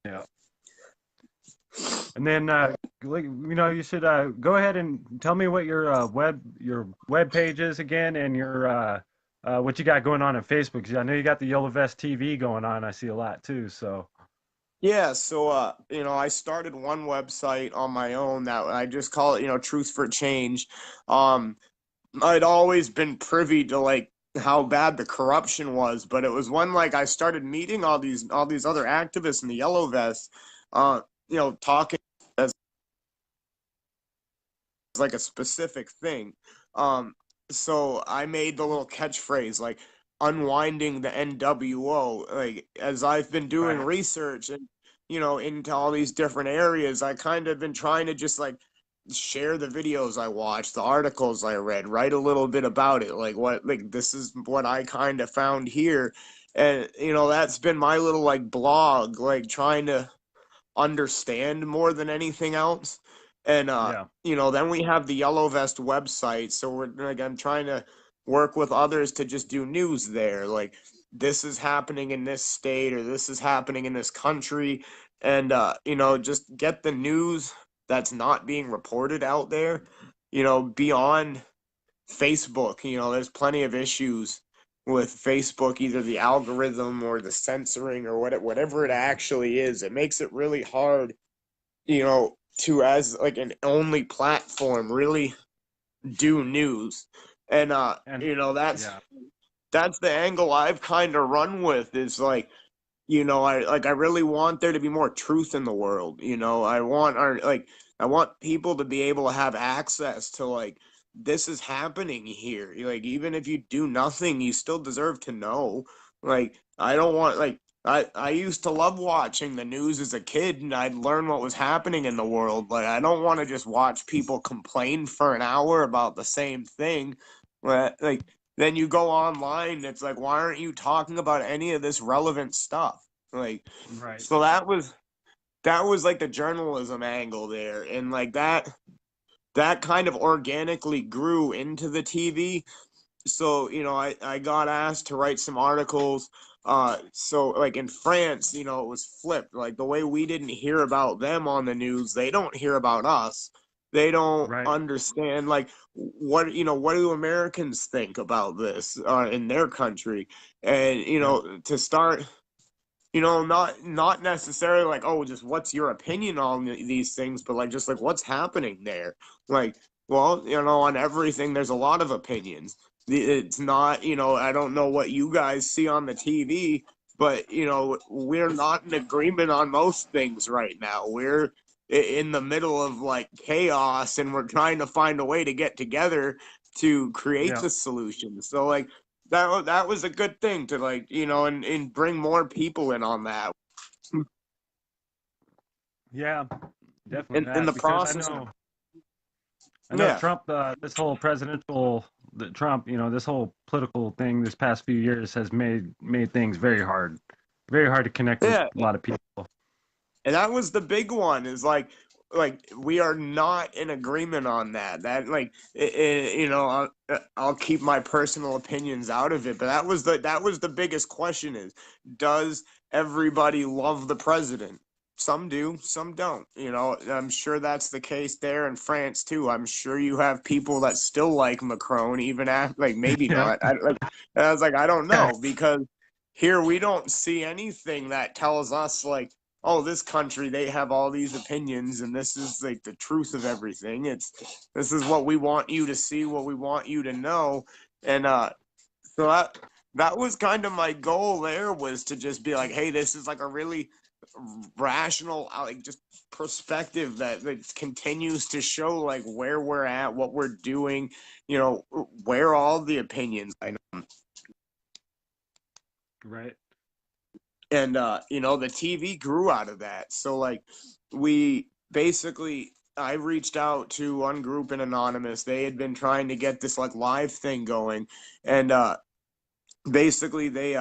Yeah. And then, you should go ahead and tell me what your web page is again, and your what you got going on Facebook. 'Cause I know you got the Yellow Vest TV going on. I see a lot too. So, Yeah, so I started one website on my own that I just call it, Truth for Change. Um, I'd always been privy to like how bad the corruption was, but it was when like I started meeting all these other activists in the Yellow Vest, talking as like a specific thing. Um, so I made the little catchphrase like unwinding the NWO. Like as I've been doing right. research and into all these different areas, I kind of been trying to just like share the videos I watched, the articles I read, write a little bit about it. Like this is what I kind of found here. And that's been my little like blog, like trying to understand more than anything else. And Yeah. then we have the Yellow Vest website. So we're like I'm trying to work with others to just do news there. Like this is happening in this state or this is happening in this country. And just get the news that's not being reported out there, beyond Facebook. There's plenty of issues with Facebook, either the algorithm or the censoring or whatever it actually is. It makes it really hard, to as like an only platform really do news. And And yeah. that's the angle I've kind of run with is like, I really want there to be more truth in the world. I want people to be able to have access to like this is happening here. Like even if you do nothing, you still deserve to know. Like I don't want like I used to love watching the news as a kid, and I'd learn what was happening in the world, but I don't want to just watch people complain for an hour about the same thing. Like, then you go online, it's like, why aren't you talking about any of this relevant stuff? Like, Right. so that was like the journalism angle there, and like that kind of organically grew into the TV. So I got asked to write some articles. So like in France, it was flipped. Like the way we didn't hear about them on the news, they don't hear about us. They don't Right. understand like what do Americans think about this in their country. And Yep. to start, not necessarily like, oh, just what's your opinion on these things, but like just like what's happening there. Like, well, on everything there's a lot of opinions. It's not, I don't know what you guys see on the TV, but we're not in agreement on most things right now. We're in the middle of like chaos, and we're trying to find a way to get together to create Yep. the solution. So like that was a good thing to like, and bring more people in on that. Yeah, in definitely in the that because process of I know yeah. Trump, this whole the Trump, this whole political thing this past few years has made things very hard to connect with Yeah, a lot of people. and that was the big one, is like we are not in agreement on that like I'll keep my personal opinions out of it, but that was the biggest question, is does everybody love the president? Some do, some don't. I'm sure that's the case there in France too. I'm sure you have people that still like Macron even after, like, maybe Yeah. not. I was like, I don't know, because here we don't see anything that tells us like, oh, this country, they have all these opinions, and this is like the truth of everything. This is what we want you to see, what we want you to know. And so that was kind of my goal there, was to just be like, hey, this is like a really rational, like, just perspective that continues to show like where we're at, what we're doing, where all the opinions. I know. Right. And the TV grew out of that. So like, we basically, I reached out to one group in Anonymous. They had been trying to get this like live thing going, and basically they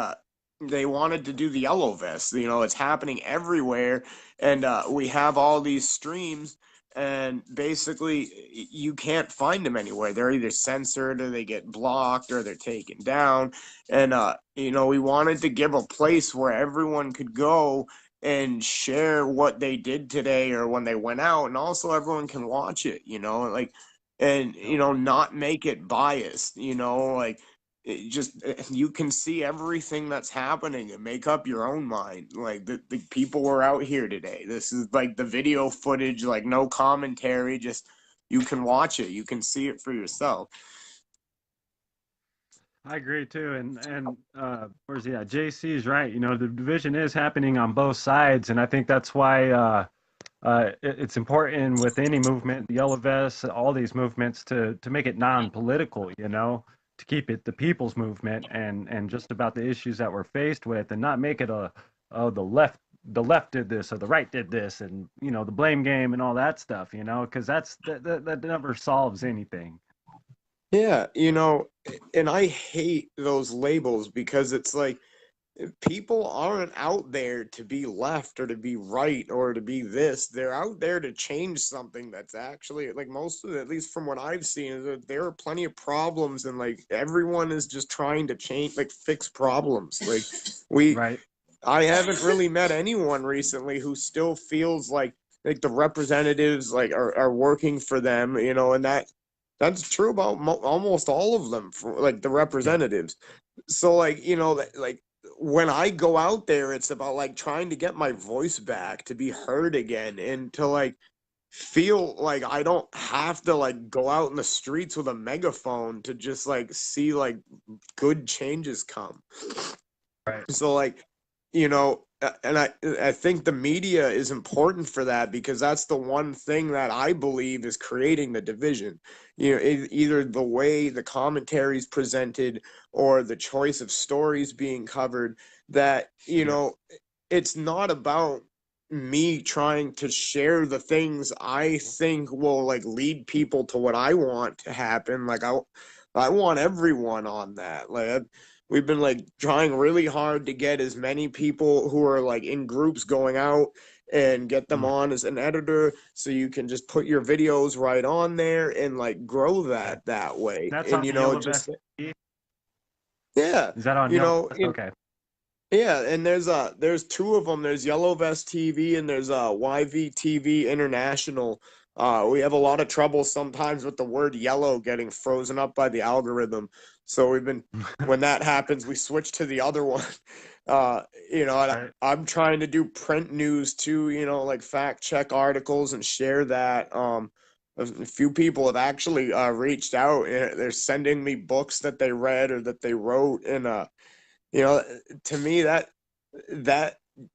wanted to do the yellow vest. It's happening everywhere, and we have all these streams, and basically you can't find them anywhere. They're either censored, or they get blocked, or they're taken down. And we wanted to give a place where everyone could go and share what they did today or when they went out, and also everyone can watch it, like, and Yep. not make it biased, like, it just, you can see everything that's happening and make up your own mind. Like, the people were out here today. This is like the video footage, like no commentary, just you can watch it, you can see it for yourself. I agree too, and of course, yeah, JC is right. The division is happening on both sides, and I think that's why it's important with any movement, the Yellow Vests, all these movements, to make it non-political. To keep it the people's movement, and just about the issues that we're faced with, and not make it oh, the left did this or the right did this, and the blame game and all that stuff. Because that never solves anything. Yeah, and I hate those labels, because it's like, people aren't out there to be left or to be right or to be this. They're out there to change something that's actually, like, most of it, at least from what I've seen, is that there are plenty of problems, and like everyone is just trying to change, like, fix problems. Like, we Right. I haven't really met anyone recently who still feels like the representatives like are working for them, and that's true about almost all of them, for like the Yeah. representatives. So like, like, when I go out there, it's about like trying to get my voice back, to be heard again, and to like feel like I don't have to like go out in the streets with a megaphone to just like see like good changes come. Right. So like, and I think the media is important for that, because that's the one thing that I believe is creating the division. Either the way the commentary is presented, or the choice of stories being covered. that, Yeah. it's not about me trying to share the things I think will like lead people to what I want to happen. Like I want everyone on that. We've been like trying really hard to get as many people who are like in groups going out and get them Mm. on as an editor so you can just put your videos right on there and like grow Okay. that way. That's And on just YellowVest TV? yeah, Is that on you know, YellowVest? Okay. yeah, and there's two of them. There's YellowVest TV and there's YVTV International. We have a lot of trouble sometimes with the word yellow getting frozen up by the algorithm. So when that happens, we switch to the other one. And Right. I'm trying to do print news too, like fact check articles and share that. A few people have actually reached out and they're sending me books that they read or that they wrote, and you know, to me that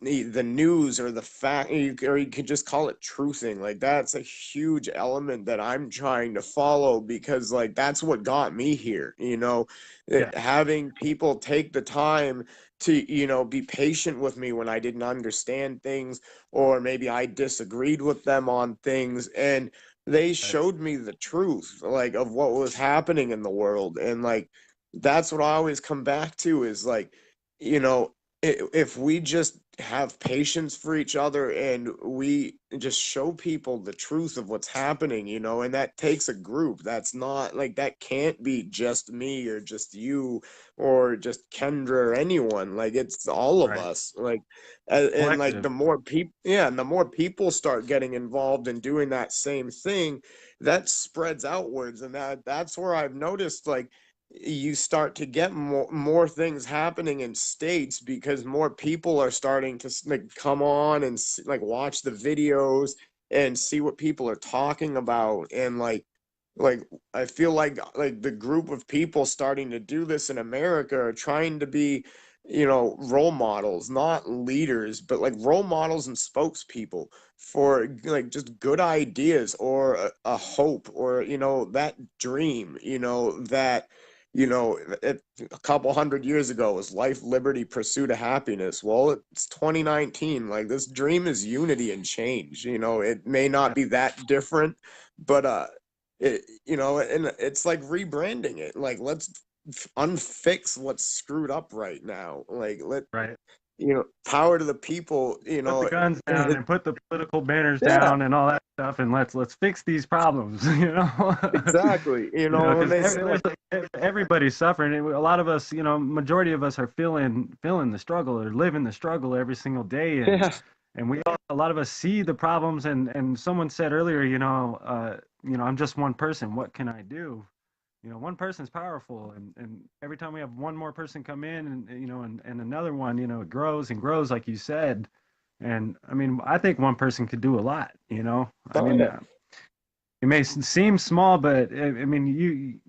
the news or the fact, or you could just call it truthing, like that's a huge element that I'm trying to follow, because like that's what got me here. Yeah. Having people take the time to be patient with me when I didn't understand things, or maybe I disagreed with them on things, and they Right. showed me the truth, like, of what was happening in the world. And like that's what I always come back to, is like, you know, if we just have patience for each other and we just show people the truth of what's happening, and that takes a group. That's not like, that can't be just me or just you or just Kendra or anyone. Like, it's all of Right. us. Like, and like Collective. the more people, yeah, and the more people start getting involved in doing that same thing, that spreads outwards. And that's where I've noticed, like, you start to get more things happening in states, because more people are starting to like come on and like watch the videos and see what people are talking about. And like I feel like the group of people starting to do this in America are trying to be, role models, not leaders, but like role models and spokespeople for like just good ideas, or a hope, or that dream, that a couple hundred years ago was life, liberty, pursuit of happiness. Well, it's 2019. Like, this dream is unity and change. It may not Yeah. be that different, but and it's like rebranding it. Like, let's unfix what's screwed up right now. Like, Right. power to the people. Put the guns down and put the political banners Yeah, down and all that stuff, and let's fix these problems. exactly. When Because they say like, everybody's suffering. And a lot of us, majority of us are feeling the struggle or living the struggle every single day, and yeah, a lot of us see the problems. And someone said earlier, I'm just one person. What can I do? One person's powerful, and every time we have one more person come in, and another one, it grows and grows, like you said. And I mean, I think one person could do a lot. I oh mean, yeah, it may seem small, but I mean,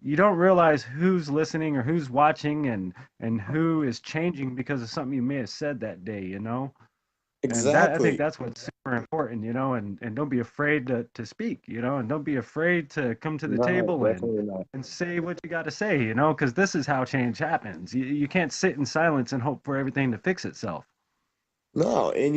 you don't realize who's listening or who's watching, and who is changing because of something you may have said that day. And that, I think exactly. that's what's super important. And don't be afraid to speak. And don't be afraid to come to the No, table definitely not. and say what you got to say. Because this is how change happens. You can't sit in silence and hope for everything to fix itself. No, and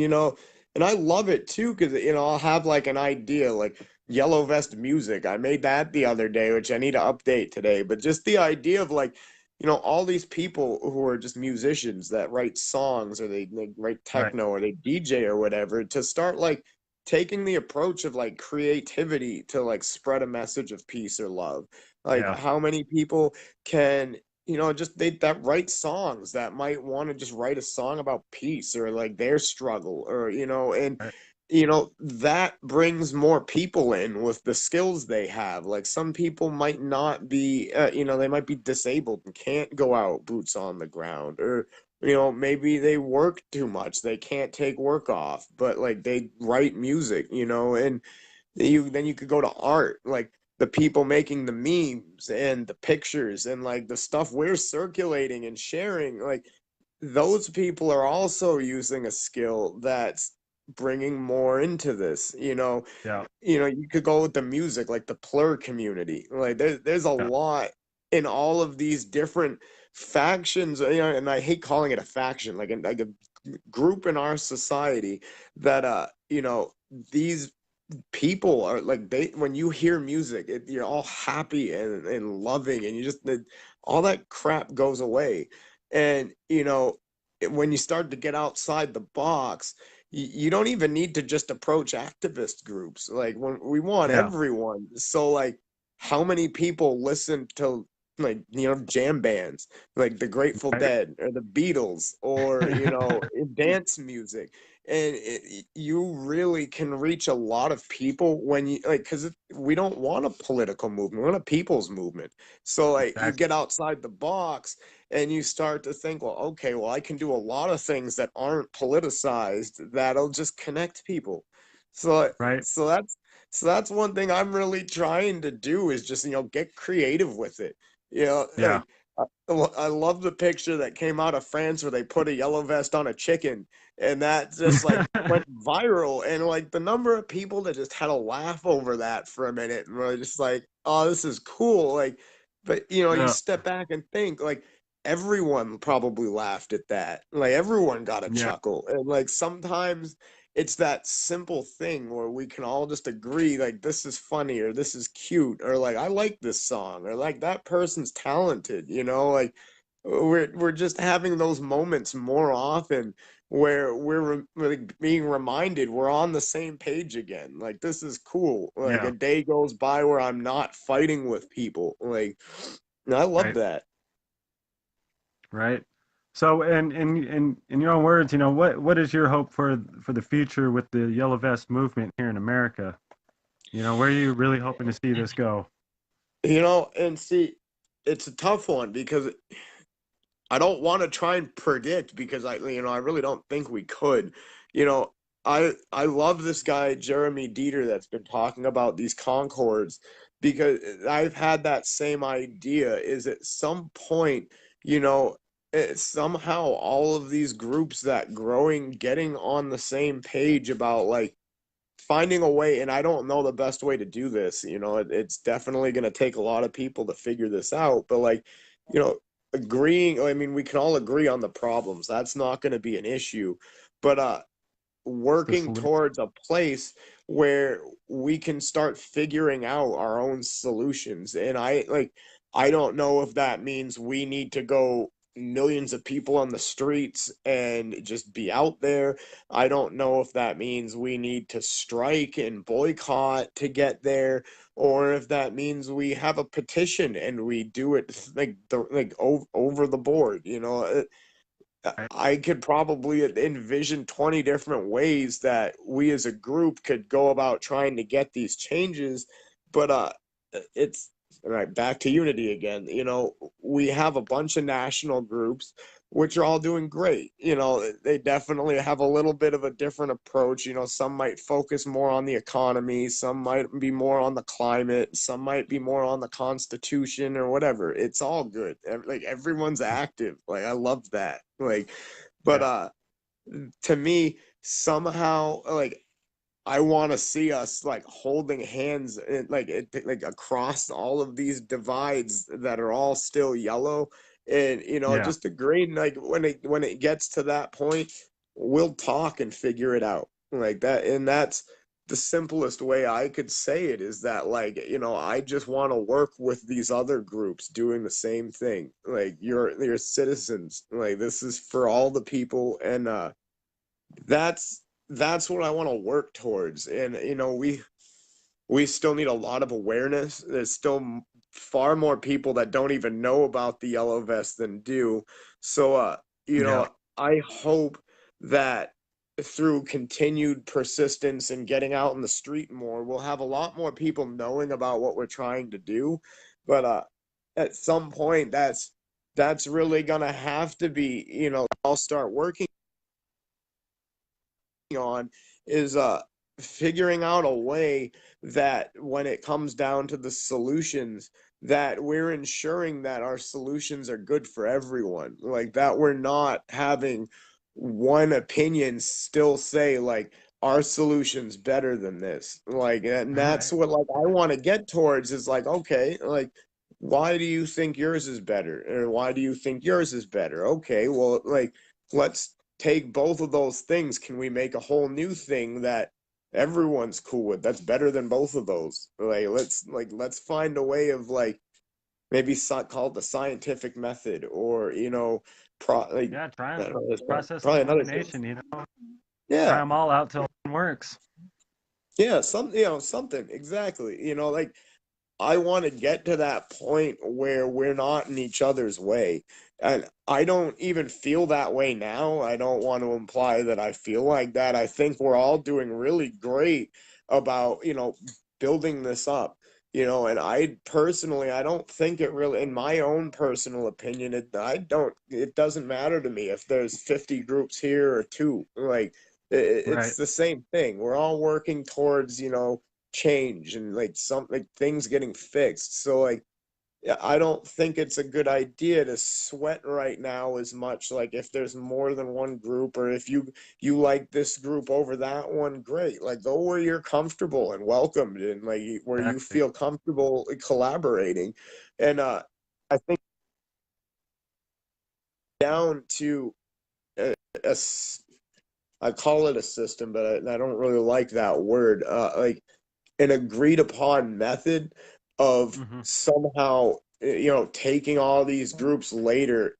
and I love it too, because I'll have like an idea, like Yellow Vest music. I made that the other day, which I need to update today. But just the idea of like, all these people who are just musicians that write songs, or they write Right. techno, or they DJ or whatever, to start like taking the approach of like creativity to like spread a message of peace or love. Like, Yeah. how many people can just they that write songs that might want to just write a song about peace, or like their struggle, or and Right. that brings more people in with the skills they have. Like, some people might not be, they might be disabled and can't go out boots on the ground, or maybe they work too much, they can't take work off, but like they write music, and then you could go to art, like the people making the memes and the pictures and like the stuff we're circulating and sharing. Like, those people are also using a skill that's bringing more into this. Yeah. You could go with the music, like the plur community. Like, there's a Yeah. lot in all of these different factions, and I hate calling it a faction, like a group in our society that these people are like, they when you hear music, you're all happy and loving, and you just all that crap goes away. And when you start to get outside the box, you don't even need to just approach activist groups. Like, when we want Yeah. everyone, so like, how many people listen to, like, jam bands like the Grateful Right. Dead or the Beatles, or dance music? And you really can reach a lot of people when you, like, because we don't want a political movement, we want a people's movement. So like, you Exactly. get outside the box and you start to think, well, okay, well, I can do a lot of things that aren't politicized that'll just connect people. So Right. so that's that's one thing I'm really trying to do, is just get creative with it. Yeah. Like, I love the picture that came out of France where they put a yellow vest on a chicken, and that just like went viral. And like, the number of people that just had a laugh over that for a minute and were just like, oh, this is cool. Like, but you Yeah. step back and think, like, everyone probably laughed at that. Like, everyone got a Yeah. chuckle. And like, sometimes it's that simple thing where we can all just agree, like, this is funny, or this is cute, or like, I like this song, or like, that person's talented, like, we're just having those moments more often where we're like being reminded we're on the same page again. Like, this is cool. Like, a Yeah. day goes by where I'm not fighting with people. Like, and I love Right. that. Right. So, in your own words, what is your hope for the future with the Yellow Vest movement here in America? Where are you really hoping to see this go? And see, it's a tough one because I don't want to try and predict, because I really don't think we could. You know, I love this guy Jeremy Dieter that's been talking about these concords, because I've had that same idea. Is at some point, you know, somehow all of these groups that growing, getting on the same page about, like, finding a way. And I don't know the best way to do this. It's definitely going to take a lot of people to figure this out. But like, you know, agreeing. I mean, we can all agree on the problems. That's not going to be an issue. But The working solution. towards a place where we can start figuring out our own solutions. And I don't know if that means we need to go millions of people on the streets and just be out there. I don't know if that means we need to strike and boycott to get there, or if that means we have a petition and we do it like over the board. Right. I could probably envision 20 different ways that we as a group could go about trying to get these changes. But it's all right, back to unity again. We have a bunch of national groups which are all doing great. They definitely have a little bit of a different approach. Some might focus more on the economy, some might be more on the climate, some might be more on the Constitution or whatever. It's all good. Like, everyone's active. Like, I love that. Like, but Yeah. to me, somehow, like, I want to see us like holding hands, like across all of these divides that are all still yellow, and Yeah. just agreeing, like, when it gets to that point, we'll talk and figure it out like that. And that's the simplest way I could say it, is that, like, I just want to work with these other groups doing the same thing. Like, you're citizens. Like, this is for all the people. And that's that's what I want to work towards. And we still need a lot of awareness. There's still far more people that don't even know about the yellow vest than do. So Yeah. I hope that through continued persistence and getting out in the street more, we'll have a lot more people knowing about what we're trying to do. But at some point, that's really gonna have to be, I'll start working on, is figuring out a way that when it comes down to the solutions, that we're ensuring that our solutions are good for everyone, like, that we're not having one opinion still say, like, our solution's better than this. Like, and that's what, like, I want to get towards, is like, okay, like, why do you think yours is better? Or why do you think yours is better? Okay, well, like, let's take both of those things. Can we make a whole new thing that everyone's cool with? That's better than both of those. Let's find a way of like maybe called the scientific method, or Yeah, try I don't them. know, there's Process probably another thing. elimination, try Yeah, them all out till one works. yeah, something exactly. Like I want to get to that point where we're not in each other's way. And I don't even feel that way now. I don't want to imply that I feel like that. I think we're all doing really great about, building this up. And I personally, I don't think it really, in my own personal opinion, it doesn't matter to me if there's 50 groups here or two. Like, Right. it's the same thing. We're all working towards, change and like some like things getting fixed. So like yeah, I don't think it's a good idea to sweat right now as much. Like if there's more than one group, or if you like this group over that one, great. Like go where you're comfortable and welcomed, and like where you Exactly. feel comfortable collaborating. And I think down to a, a I call it a system, but I don't really like that word. Like an agreed upon method of Hmm. somehow taking all these groups later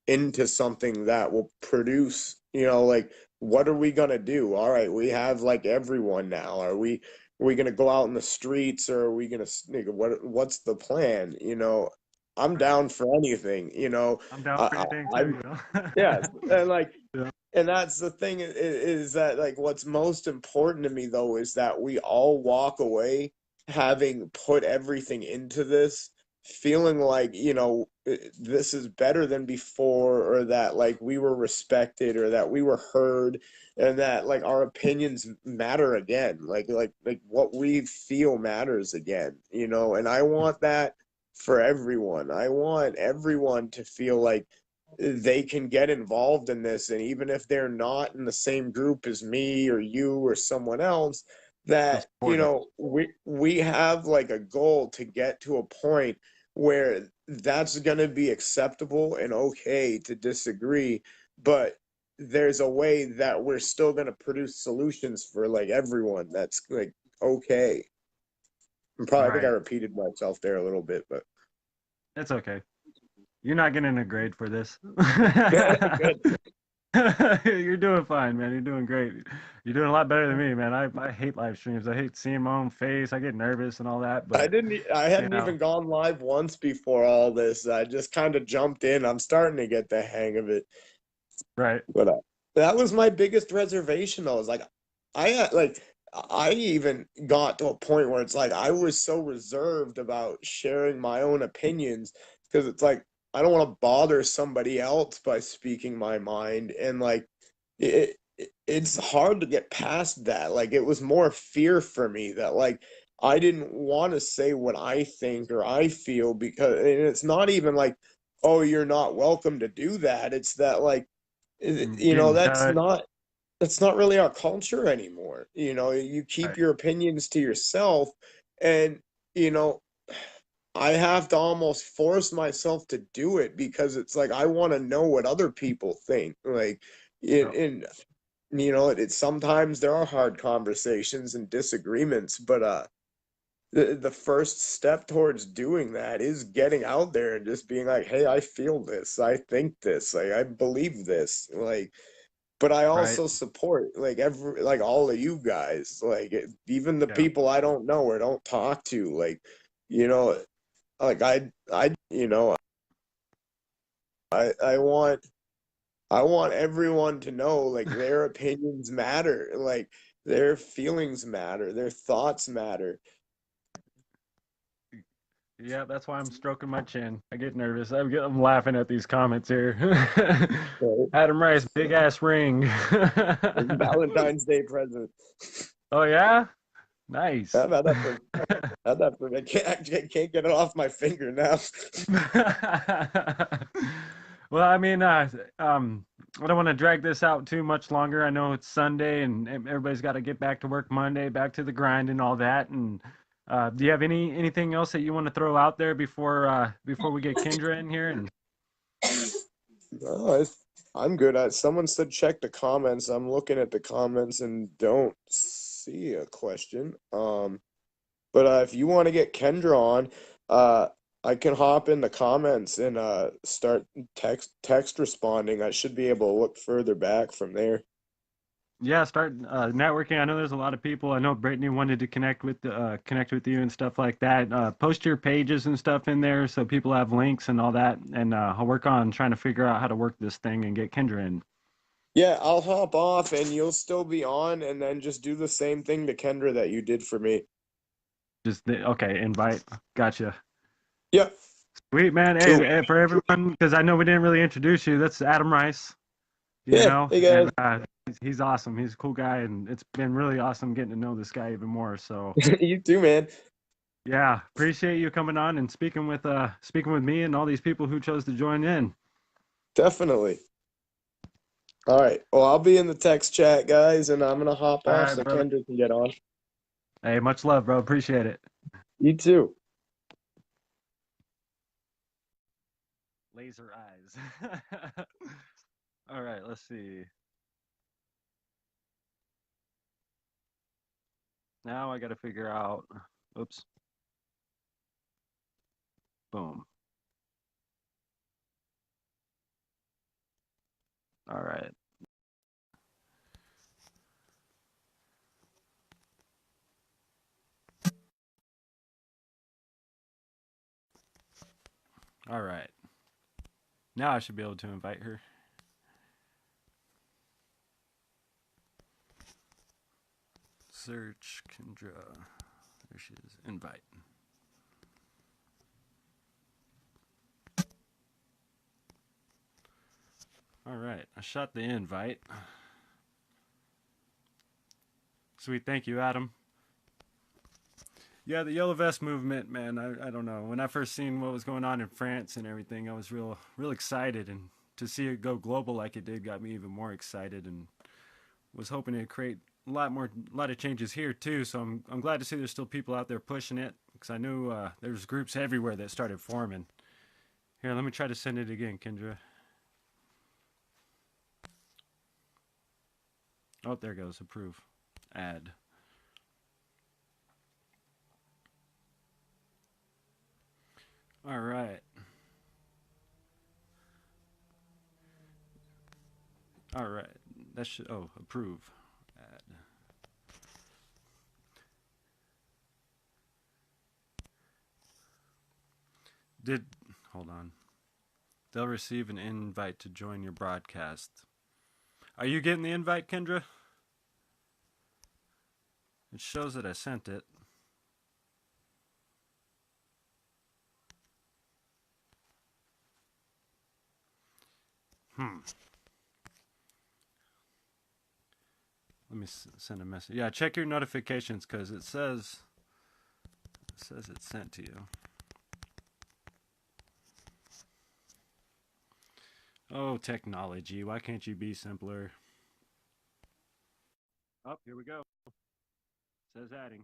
into something that will produce like what are we going to do? All right, we have like everyone now. Are we going to go out in the streets, or are we going to what's the plan? I'm Right. down for anything. I'm down I, for I anything I'm too. yeah, and like Yeah. and that's the thing is that like what's most important to me though is that we all walk away having put everything into this, feeling like, this is better than before, or that like we were respected, or that we were heard, and that like our opinions matter again. Like what we feel matters again, and I want that for everyone. I want everyone to feel like they can get involved in this, and even if they're not in the same group as me or you or someone else, Feel that supported. we have like a goal to get to a point where that's going to be acceptable and okay to disagree, but there's a way that we're still going to produce solutions for like everyone that's like okay. I think I Right. repeated myself there a little bit, but It's okay. You're not getting a grade for this. good. You're doing fine, man. You're doing great. You're doing a lot better than me, man. I hate live streams. I hate seeing my own face. I get nervous and all that, but I you hadn't know, even gone live once before all this. I just kind of jumped in. I'm starting to get the hang of it. right. But that was my biggest reservation though. Is like like I even got to a point where it's like I was so reserved about sharing my own opinions, because it's like I don't want to bother somebody else by speaking my mind, and like it's hard to get past that. Like it was more fear for me that like I didn't want to say what I think or I feel, because and it's not even like, oh, you're not welcome to do that. It's that like Getting that's judged. not really our culture anymore. You keep Right. your opinions to yourself, and you know I have to almost force myself to do it, because it's like I want to know what other people think. Like Yep. and it's sometimes there are hard conversations and disagreements, but the first step towards doing that is getting out there and just being like, hey, I feel this, I think this, like I believe this, like, but I Right. also support like like all of you guys, like even the Yeah. people I don't know or don't talk to, like, you know like I want everyone to know like their opinions matter, like their feelings matter, their thoughts matter. Yeah, that's why I'm stroking my chin. I get nervous. I'm laughing at these comments here. Right? Adam Rice, big ass ring. Valentine's Day present. Oh yeah, nice. I've I can't get it off my finger now. Well, I mean, I don't want to drag this out too much longer. I know it's Sunday and everybody's got to get back to work Monday, back to the grind and all that. And Do you have anything else that you want to throw out there before we get Kendra in here? And No, I'm good. Someone said check the comments. I'm looking at the comments and don't see a question. But if you want to get Kendra on, uh, I can hop in the comments and start text responding. I should be able to look further back from there. yeah, start networking. I know there's a lot of people. I know Brittany wanted to connect with you and stuff like that. Post your pages and stuff in there so people have links and all that. And I'll work on trying to figure out how to work this thing and get Kendra in. Yeah, I'll hop off and you'll still be on, and then just do the same thing to Kendra that you did for me. Okay, invite. Gotcha. Yep. Sweet man. Hey, Cool. for everyone, because I know we didn't really introduce you. That's Adam Rice. You Yeah. know, Hey and guys. he's awesome. He's a cool guy, and it's been really awesome getting to know this guy even more. So You too, man. yeah, appreciate you coming on and speaking with me and all these people who chose to join in. Definitely. All right. Well, I'll be in the text chat, guys, and I'm gonna hop All off right, so brother. Kendra can get on. Hey, much love, bro. Appreciate it. You too. Laser eyes. All right, let's see. Now I got to figure out. Oops. Boom. All right. All right. Now I should be able to invite her. Search Kendra. There she is. Invite. All right. I shot the invite. Sweet. Thank you, Adam. Yeah, the Yellow Vest movement, man. I don't know. When I first seen what was going on in France and everything, I was real excited, and to see it go global like it did got me even more excited, and was hoping to create a lot of changes here too. So I'm glad to see there's still people out there pushing it, because I knew there's groups everywhere that started forming. Here, let me try to send it again, Kendra. Oh, there goes. Approve. Add. All right. All right. That should. Oh, approve. Add. Did. Hold on. They'll receive an invite to join your broadcast. Are you getting the invite, Kendra? It shows that I sent it. Let me send a message. Yeah, check your notifications, because it says it's sent to you. Oh, technology. Why can't you be simpler? Oh, here we go. It says adding.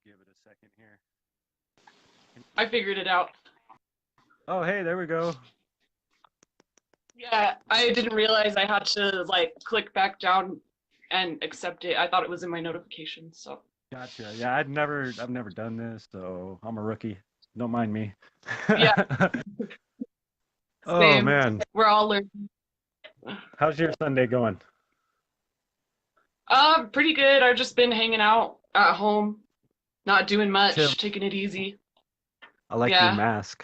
Give it a second here. I figured it out. Oh, hey, there we go. Yeah, I didn't realize I had to like click back down and accept it. I thought it was in my notifications. So Gotcha. Yeah, I've never done this, so I'm a rookie. Don't mind me. yeah, Oh same. man, We're all learning. how's your Sunday going? Pretty good. I've just been hanging out at home, not doing Chill. much, taking it easy. I like your Yeah. mask.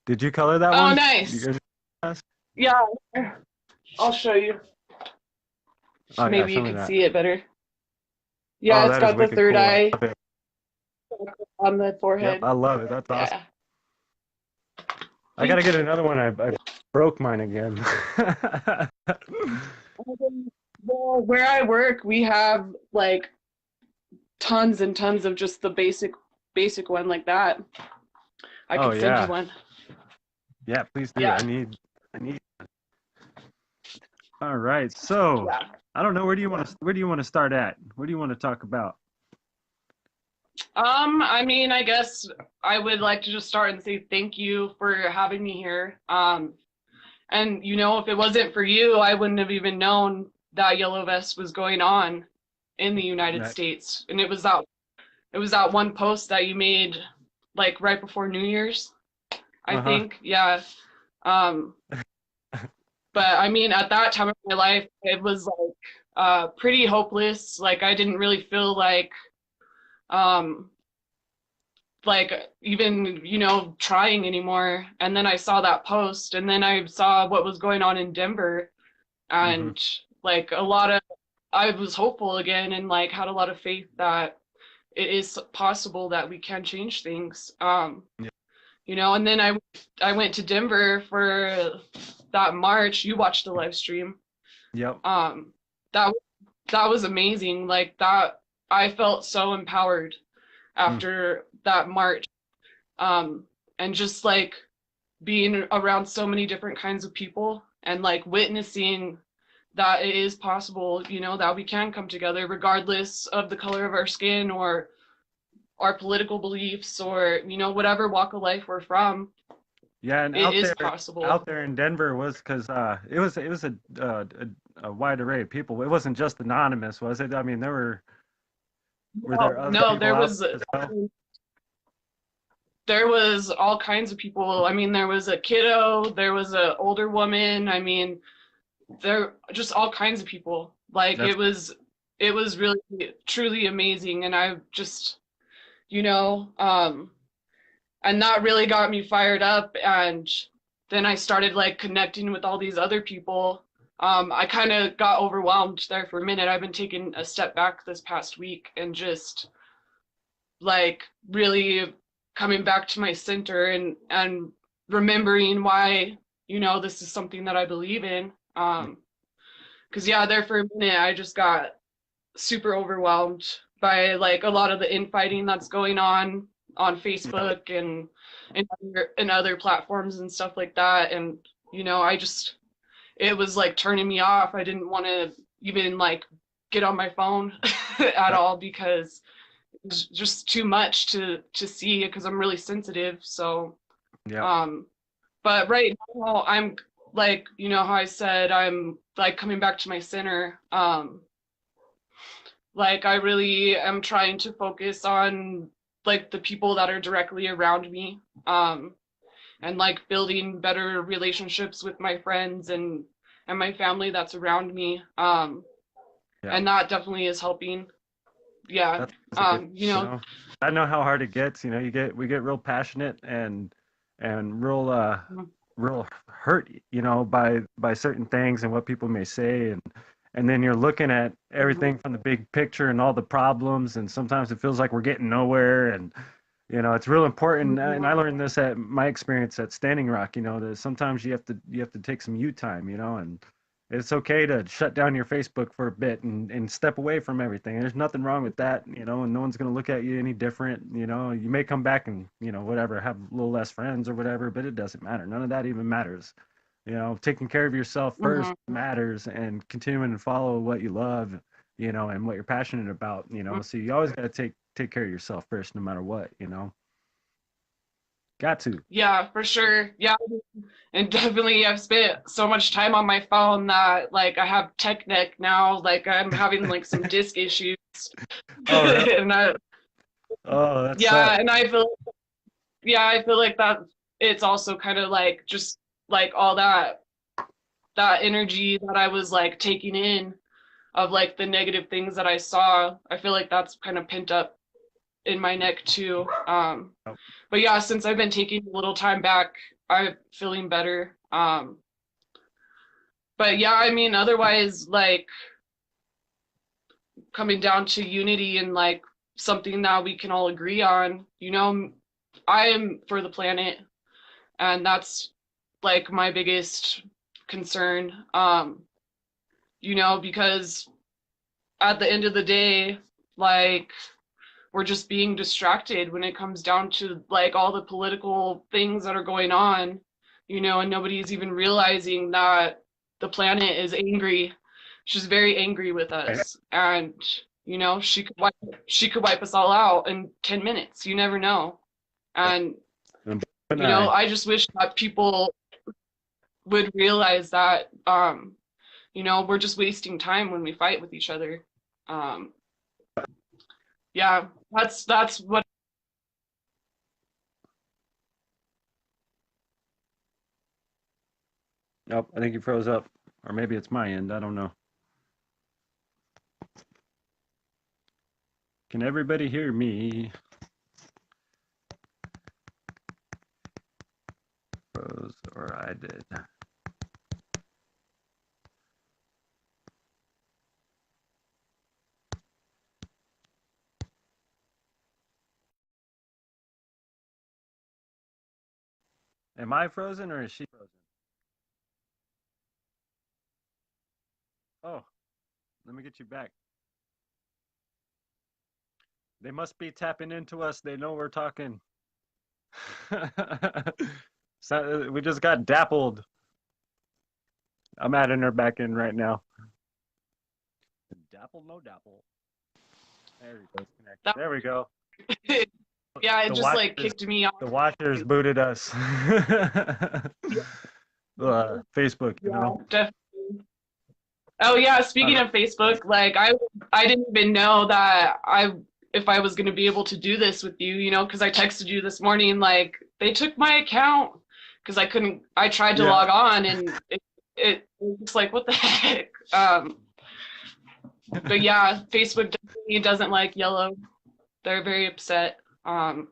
Did you color that Oh, one? You nice. guys mask? Yeah, I'll show you. Oh yeah, Maybe show you me can that. see it better. Yeah, Oh, it's that is got the wicked third cool. I eye love it. on the Yep, forehead. I love it. That's awesome. Yeah. I gotta Thank get another one. I broke mine again. Well, where I work, we have like tons and tons of just the basic one like that. I Oh could send you yeah, one. yeah. Please do. Yeah. I need. All right. So Yeah. I don't know. Where do you want to start at? What do you want to talk about? I mean, I guess I would like to just start and say thank you for having me here. And if it wasn't for you, I wouldn't have even known that Yellow Vest was going on in the United Right. States. And it was that one post that you made like right before New Year's, I Uh-huh. think. Yeah. Um, but I mean, at that time of my life, it was like pretty hopeless. Like I didn't really feel um like even trying anymore. And then I saw that post, and then I saw what was going on in Denver, Mm-hmm. and like I was hopeful again, and like had a lot of faith that it is possible that we can change things. Yeah. And then I went to Denver for that march. You watched the live stream. Yep. That that was amazing. Like that, I felt so empowered Mm. after that march. And just like being around so many different kinds of people and like witnessing that it is possible, that we can come together regardless of the color of our skin or our political beliefs or, whatever walk of life we're from. Yeah, and It is possible. out there in Denver was because it was a wide array of people. It wasn't just anonymous, was it? I mean, were No, there other no, people out there as well? there was all kinds of people. I mean, there was a kiddo, there was an older woman. I mean, there just all kinds of people. Like That's it was really truly amazing, and I just you know um and that really got me fired up. And then I started like connecting with all these other people. I kind of got overwhelmed there for a minute. I've been taking a step back this past week and just like really coming back to my center and remembering why this is something that I believe in. Because yeah, there for a minute I just got super overwhelmed by like a lot of the infighting that's going on yeah, Facebook and other platforms and stuff like that. And I just it was like turning me off. I didn't want to even like get on my phone at right, all because it's just too much to see because I'm really sensitive. So yeah, um but right now I'm like how I said I'm like coming back to my center. Like I really am trying to focus on like the people that are directly around me, and like building better relationships with my friends and my family that's around me. yeah. And that definitely is helping. Yeah. That's a good, You you know, know. I know how hard it gets. We get real passionate and real hurt, by certain things and what people may say, and then you're looking at everything from the big picture and all the problems, and sometimes it feels like we're getting nowhere, and it's real important. And I learned this at my experience at Standing Rock, that sometimes you have to take some you time, and it's okay to shut down your Facebook for a bit and step away from everything. There's nothing wrong with that, and no one's going to look at you any different. You may come back and, whatever, have a little less friends or whatever, but it doesn't matter. None of that even matters. Taking care of yourself first mhm. matters, and continuing to follow what you love, and what you're passionate about, so you always got to take care of yourself first, no matter what, got to. Yeah, for sure. Yeah, and definitely I've spent so much time on my phone that like I have tech neck now. Like I'm having like some disc issues. Oh, really? And Oh, that yeah, sucks. and I feel like that it's also kind of like just like all that energy that I was like taking in of like the negative things that I saw. I feel like that's kind of pent up in my neck too. Oh, But yeah, since I've been taking a little time back, I'm feeling better. But yeah, I mean, otherwise, like coming down to unity and like something that we can all agree on, I am for the planet, and that's like my biggest concern. Because at the end of the day, like we're just being distracted when it comes down to like all the political things that are going on, and nobody's even realizing that the planet is angry. She's very angry with us, and you know, she could wipe us all out in 10 minutes. You never know. And you know, I just wish that people would realize that you know, we're just wasting time when we fight with each other. Yeah, that's what. Nope, I think you froze up. Or maybe it's my end. I don't know. Can everybody hear me? Froze, or I did. Am I frozen or is she frozen? Oh, let me get you back. They must be tapping into us. They know we're talking. So we just got dappled. I'm adding her back in right now. Dapple, no dapple. There we go. There we go. Yeah, it The just like kicked me off. The watchers booted us. Facebook, you know. Definitely. Oh yeah, speaking of Facebook, like I didn't even know that if I was going to be able to do this with you, you know, because I texted you this morning, like they took my account because I tried to log on and it was like, what the heck? But yeah, Facebook definitely doesn't like Yellow. They're very upset. But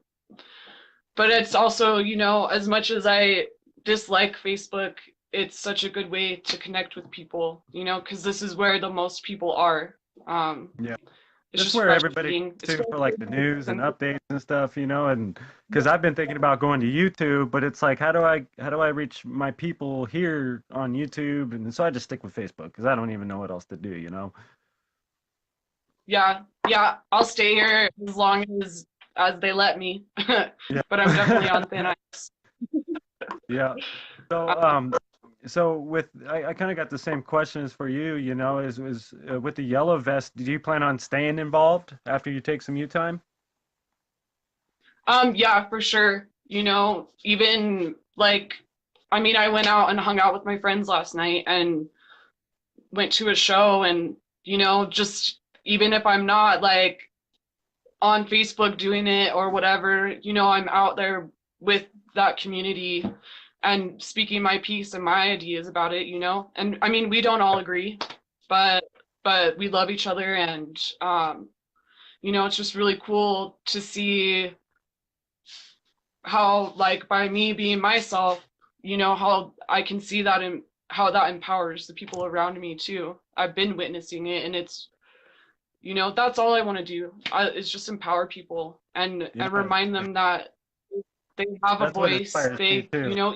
it's also, you know, as much as I dislike Facebook, it's such a good way to connect with people, you know, because this is where the most people are. Yeah. It's Just just where everybody too for like the news and updates and stuff, you know, and because I've been thinking about going to YouTube, but it's like how do I reach my people here on YouTube? And so I just stick with Facebook because I don't even know what else to do, you know. Yeah, I'll stay here as long as they let me. Yeah. But I'm definitely on thin ice. Yeah. So with I kind of got the same questions for you, you know, is with the yellow vest, do you plan on staying involved after you take some U time? Yeah, for sure. You know, even like I mean, I went out and hung out with my friends last night and went to a show and, you know, just even if I'm not like on Facebook doing it or whatever, you know, I'm out there with that community and speaking my piece and my ideas about it, you know. And I mean, we don't all agree, but we love each other and you know, it's just really cool to see how like by me being myself, you know, how I can see that and how that empowers the people around me too. I've been witnessing it and it's you know, that's all I want to do is just empower people and Yeah. remind them that they have a That's what voice. inspires me They, too. you know,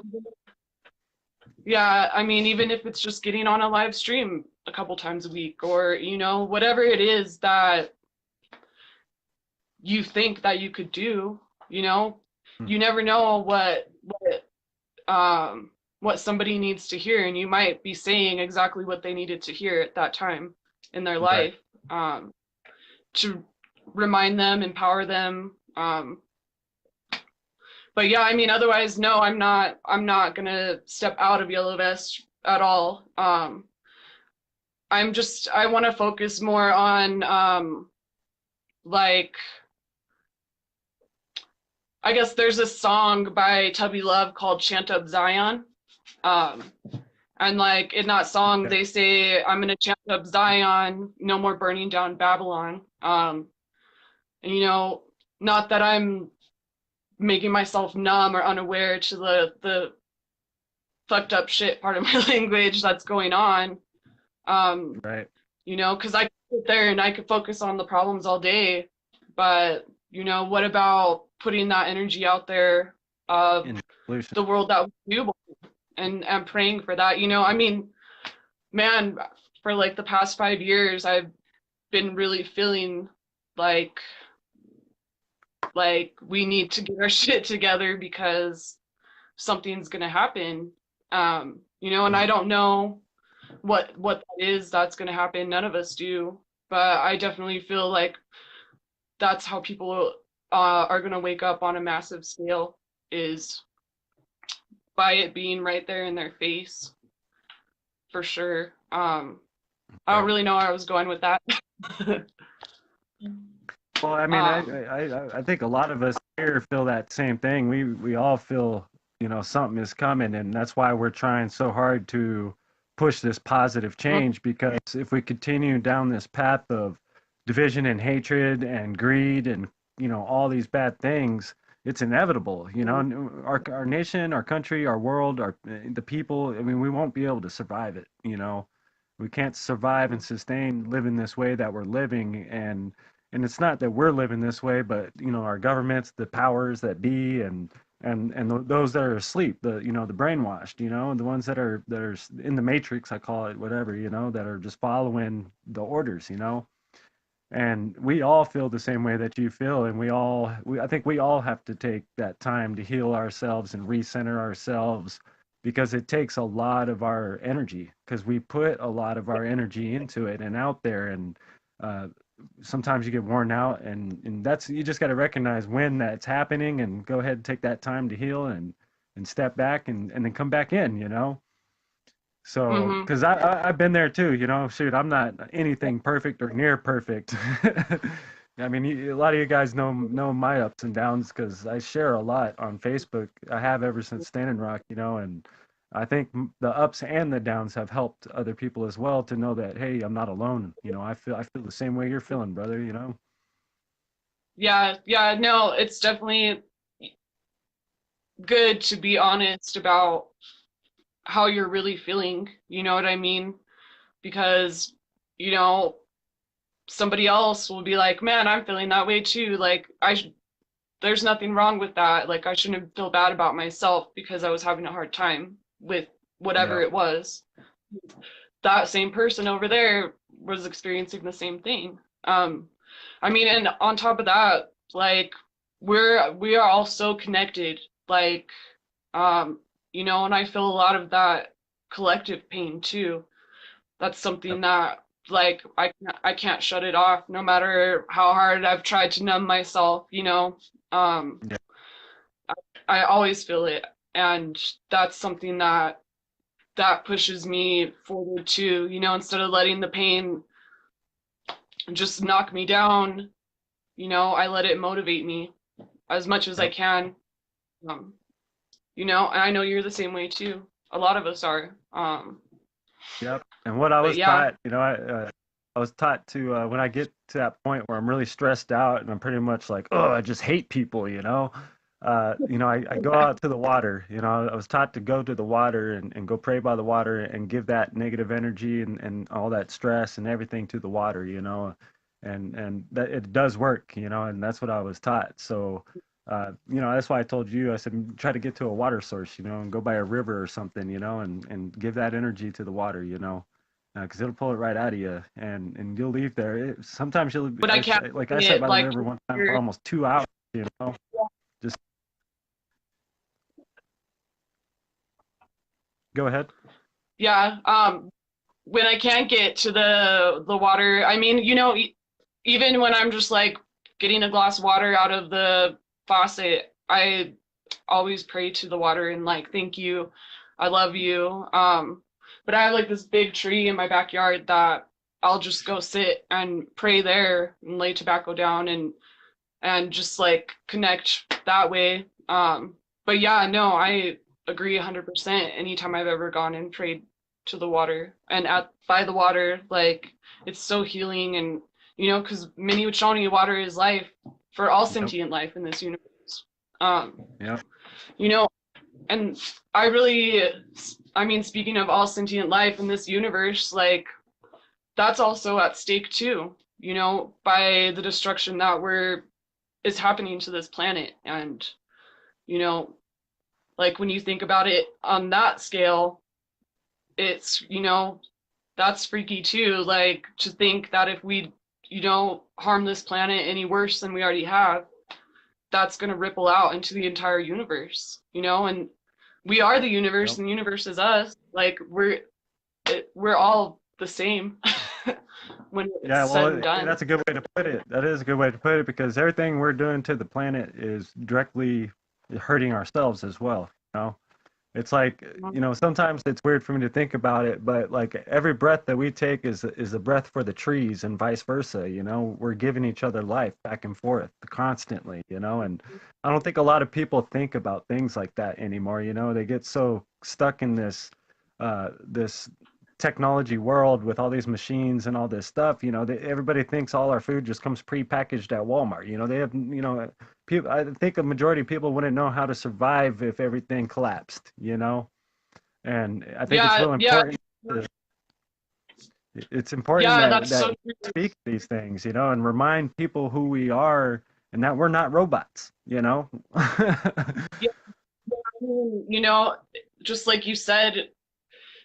yeah, I mean, even if it's just getting on a live stream a couple times a week or, you know, whatever it is that you think that you could do, you know, Hmm. you never know what somebody needs to hear and you might be saying exactly what they needed to hear at that time in their Right. life. To remind them, empower them. But yeah, I mean, otherwise, no, I'm not gonna step out of Yellow Vest at all. I want to focus more on, like, I guess there's a song by Tubby Love called Chant Up Zion. Um, and like in that song, they say, I'm gonna chant up Zion, no more burning down Babylon. And you know, not that I'm making myself numb or unaware to the fucked up shit part of my language that's going on. Right. You know, because I could sit there and I could focus on the problems all day, but you know, what about putting that energy out there of In solution. the world that we do and praying for that? You know, I mean, man, for like the past 5 years, I've been really feeling like we need to get our shit together because something's gonna happen. You know, and I don't know what that is that's going to happen. None of us do, but I definitely feel like that's how people are going to wake up on a massive scale, is by it being right there in their face, for sure. I don't Right. really know where I was going with that. Well, I mean, um, I think a lot of us here feel that same thing. We all feel, something is coming, and that's why we're trying so hard to push this positive change. Because if we continue down this path of division and hatred and greed and all these bad things, it's inevitable. And our nation, our country, our world, our the people. I mean, we won't be able to survive it. We can't survive and sustain living this way that we're living, and it's not that we're living this way, but our governments, the powers that be, and those that are asleep, the brainwashed, the ones that are in the matrix, I call it, whatever, that are just following the orders, and we all feel the same way that you feel, and I think we all have to take that time to heal ourselves and recenter ourselves, because it takes a lot of our energy, because we put a lot of our energy into it and out there, and uh, sometimes you get worn out, and that's, you just got to recognize when that's happening and go ahead and take that time to heal, and step back, and then come back in, so mhm. because I've been there too, shoot, I'm not anything perfect or near perfect. I mean, a lot of you guys know my ups and downs, because I share a lot on Facebook. I have ever since Standing Rock, and I think the ups and the downs have helped other people as well to know that, hey, I'm not alone. I feel the same way you're feeling, brother. Yeah, yeah, no, it's definitely good to be honest about how you're really feeling. You know what I mean? Because, you know, somebody else will be like, man, I'm feeling that way too. Like, there's nothing wrong with that. Like, I shouldn't feel bad about myself because I was having a hard time with whatever Yeah. it was. That same person over there was experiencing the same thing. I mean, and on top of that, like, we are all so connected. Like, um, and I feel a lot of that collective pain too. That's Yep. something that, like, I can't shut it off no matter how hard I've tried to numb myself. Um, Yeah. I always feel it, and that's something that pushes me forward too, instead of letting the pain just knock me down. I let it motivate me as much as I Yep. can. Um, and I know you're the same way too. A lot of us are. Yep. And what I But was yeah. taught, I was taught to, when I get to that point where I'm really stressed out and I'm pretty much like, oh, I just hate people, I go out to the water. I was taught to go to the water, and go pray by the water and give that negative energy and all that stress and everything to the water, and that it does work, and that's what I was taught. So, that's why I told you, I said, try to get to a water source, and go by a river or something, and give that energy to the water, because it'll pull it right out of you, and you'll leave there. Sometimes you'll, But I can't like I bring sat it by the like river one time for here. almost 2 hours, just go ahead. Yeah. When I can't get to the water, I mean, even when I'm just like getting a glass of water out of the faucet, I always pray to the water and like, thank you, I love you. But I have like this big tree in my backyard that I'll just go sit and pray there and lay tobacco down and just like connect that way. But yeah, no, I agree 100%. Anytime I've ever gone and prayed to the water and at by the water, like it's so healing, and because many Wachoni, water is life for all Yep. sentient life in this universe. Um, Yep. you know, and I really, I mean, speaking of all sentient life in this universe, like that's also at stake too, by the destruction that is happening to this planet. And, you know, like when you think about it on that scale, it's, that's freaky too. Like to think that if we, harm this planet any worse than we already have, that's going to ripple out into the entire universe, and we are the universe Yep. and the universe is us. Like we're all the same when it's Yeah, said well, and done. that's a good way to put it. That is a good way to put it because everything we're doing to the planet is directly hurting ourselves as well. You know, it's like, sometimes it's weird for me to think about it, but like every breath that we take is a breath for the trees and vice versa. We're giving each other life back and forth constantly. And I don't think a lot of people think about things like that anymore. They get so stuck in this technology world with all these machines and all this stuff. Everybody thinks all our food just comes pre-packaged at Walmart. They have, people. I think a majority of people wouldn't know how to survive if everything collapsed. And I think it's Yeah, real yeah, important. It's important yeah, that that's so we true. speak these things, and remind people who we are and that we're not robots. Yeah, I mean, just like you said,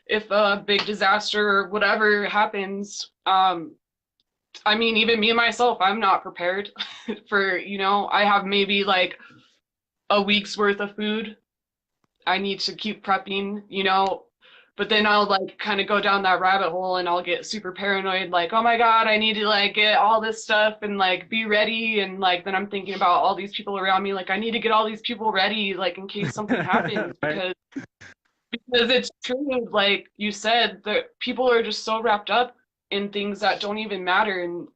if a big disaster or whatever happens, I mean, even me myself, I'm not prepared for, I have maybe like a week's worth of food. I need to keep prepping, but then I'll like kind of go down that rabbit hole and I'll get super paranoid, like, oh my God, I need to like get all this stuff and like be ready. And like, then I'm thinking about all these people around me, like, I need to get all these people ready, like, in case something happens, Right? because it's true, like you said, that people are just so wrapped up in things that don't even matter, and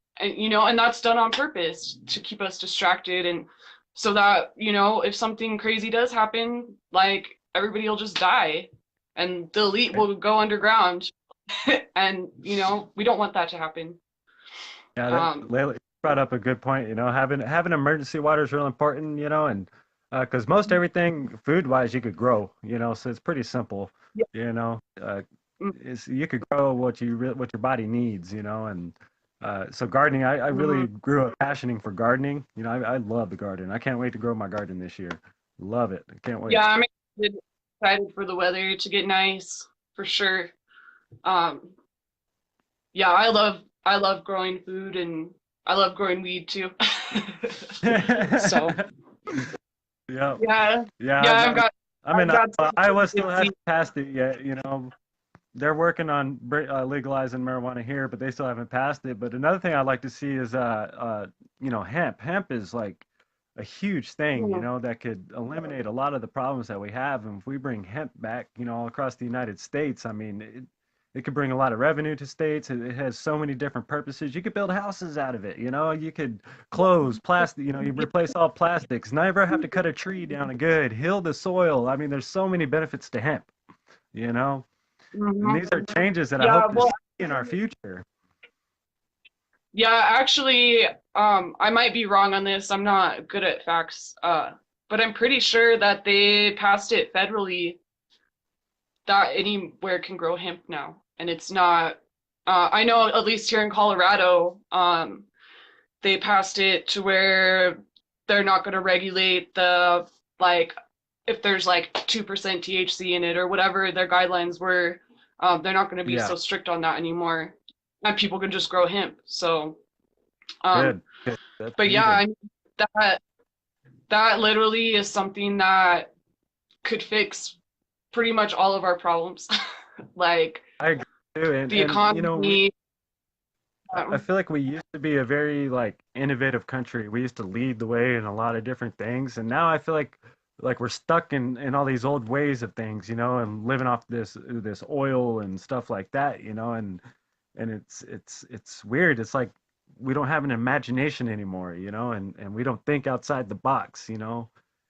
that's done on purpose to keep us distracted, and so that if something crazy does happen, like everybody will just die, and the elite will go underground, and we don't want that to happen. Yeah, Um, Layla brought up a good point. Having emergency water is real important. And because most everything food-wise you could grow. So it's pretty simple. yeah, You know, uh, you could grow what your body needs. And so gardening, I mhm. really grew up passioning for gardening. I love the garden. I can't wait to grow my garden this year. Love it. I can't wait. Yeah, I'm excited for the weather to get nice for sure. Um, Yeah, I love growing food, and I love growing weed too. So Yeah, yeah, yeah. yeah, I'm in I've got Iowa. some Iowa good still seeds. hasn't passed it yet. They're working on legalizing marijuana here, but they still haven't passed it. But another thing I'd like to see is hemp. Hemp is like a huge thing, Mhm. that could eliminate a lot of the problems that we have. And if we bring hemp back, all across the United States, I mean, it could bring a lot of revenue to states. It has so many different purposes. You could build houses out of it, you could clothes, plastic, you replace all plastics, never have to cut a tree down a good, heal the soil. I mean, there's so many benefits to hemp, you know. And Mhm. these are changes that I Yeah, hope to well, see in our future. yeah, actually, I might be wrong on this. I'm not good at facts, but I'm pretty sure that they passed it federally that anywhere can grow hemp now, and it's not. I know at least here in Colorado, they passed it to where they're not going to regulate the like if there's like 2% THC in it or whatever their guidelines were. They're not going to be Yeah, so strict on that anymore, and people can just grow hemp. So, um, good, good. That's but yeah, needed. I mean, that that literally is something that could fix pretty much all of our problems, like I agree too. the And we economy. I feel like we used to be a very like innovative country. We used to lead the way in a lot of different things, and now I feel like we're stuck in all these old ways of things, and living off this oil and stuff like that, and it's weird. It's like we don't have an imagination anymore, and we don't think outside the box.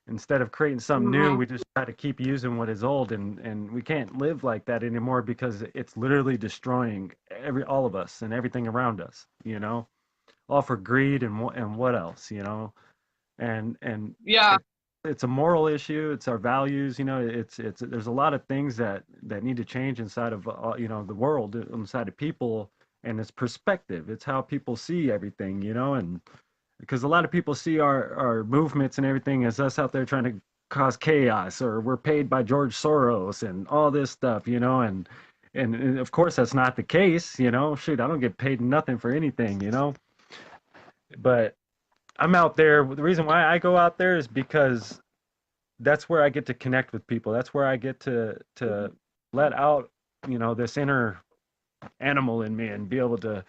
Instead of creating something new, Mhm. we just try to keep using what is old, and we can't live like that anymore because it's literally destroying all of us and everything around us, all for greed and what else, and Yeah, it's a moral issue. It's our values. It's there's a lot of things that need to change inside of the world, inside of people, and it's perspective. It's how people see everything, and because a lot of people see our movements and everything as us out there trying to cause chaos, or we're paid by George Soros and all this stuff, and of course that's not the case. Shoot, I don't get paid nothing for anything, but I'm out there. The reason why I go out there is because that's where I get to connect with people. That's where I get to let out, this inner animal in me and be able to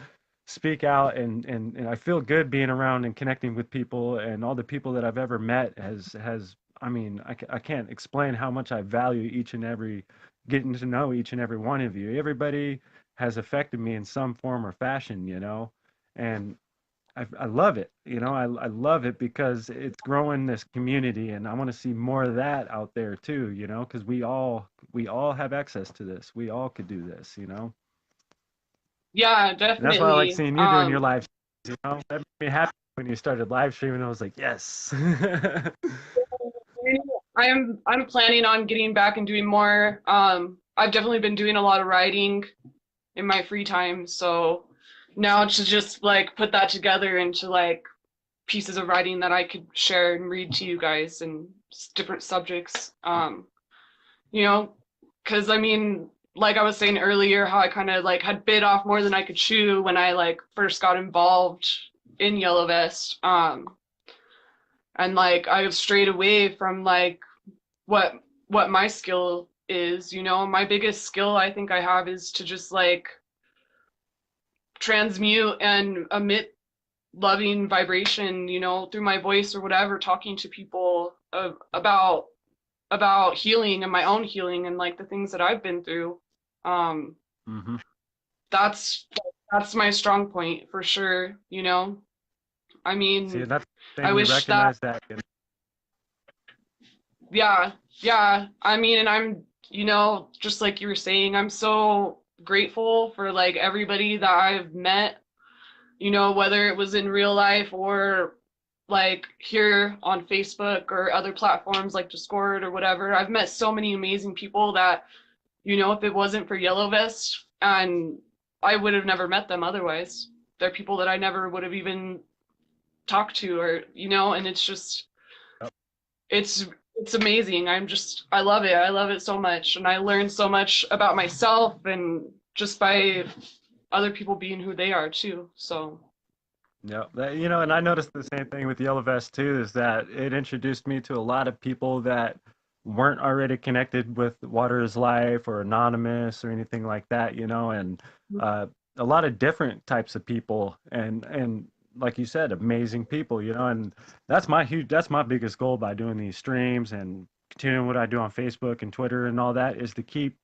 speak out, and I feel good being around and connecting with people, and all the people that I've ever met has I mean, I can't explain how much I value each and every getting to know each and every one of you. Everybody has affected me in some form or fashion, and I love it. I love it because it's growing this community, and I want to see more of that out there too. Because we all have access to this. We all could do this. Yeah, And that's why I like definitely. seeing you doing your live. That made me happy when you started live streaming. I was like, yes. I'm planning on getting back and doing more. I've definitely been doing a lot of writing in my free time, so now to just like put that together into like pieces of writing that I could share and read to you guys and different subjects. You know, because I mean, like I was saying earlier, how I kind of like had bit off more than I could chew when I like first got involved in Yellow Vest. And like I strayed away from like what what my skill is. My biggest skill I think I have is to just like transmute and emit loving vibration, through my voice or whatever, talking to people about healing and my own healing and like the things that I've been through. Um, Hmm. that's that's my strong point for sure. I See, mean, that's the I thing. We wish that, recognize that. yeah, yeah. I mean, and I'm, just like you were saying, I'm so grateful for like everybody that I've met, whether it was in real life or like here on Facebook or other platforms like Discord or whatever. I've met so many amazing people that, if it wasn't for Yellow Vest, and I would have never met them otherwise. They're people that I never would have even talked to, or, and it's just, it's, it's amazing. I love it. I love it so much. And I learned so much about myself and just by other people being who they are too. So, Yeah, and I noticed the same thing with Yellow Vest too, is that it introduced me to a lot of people that weren't already connected with Water is Life or Anonymous or anything like that, and uh, a lot of different types of people, and like you said, amazing people, and that's my biggest goal by doing these streams and continuing what I do on Facebook and Twitter and all that, is to keep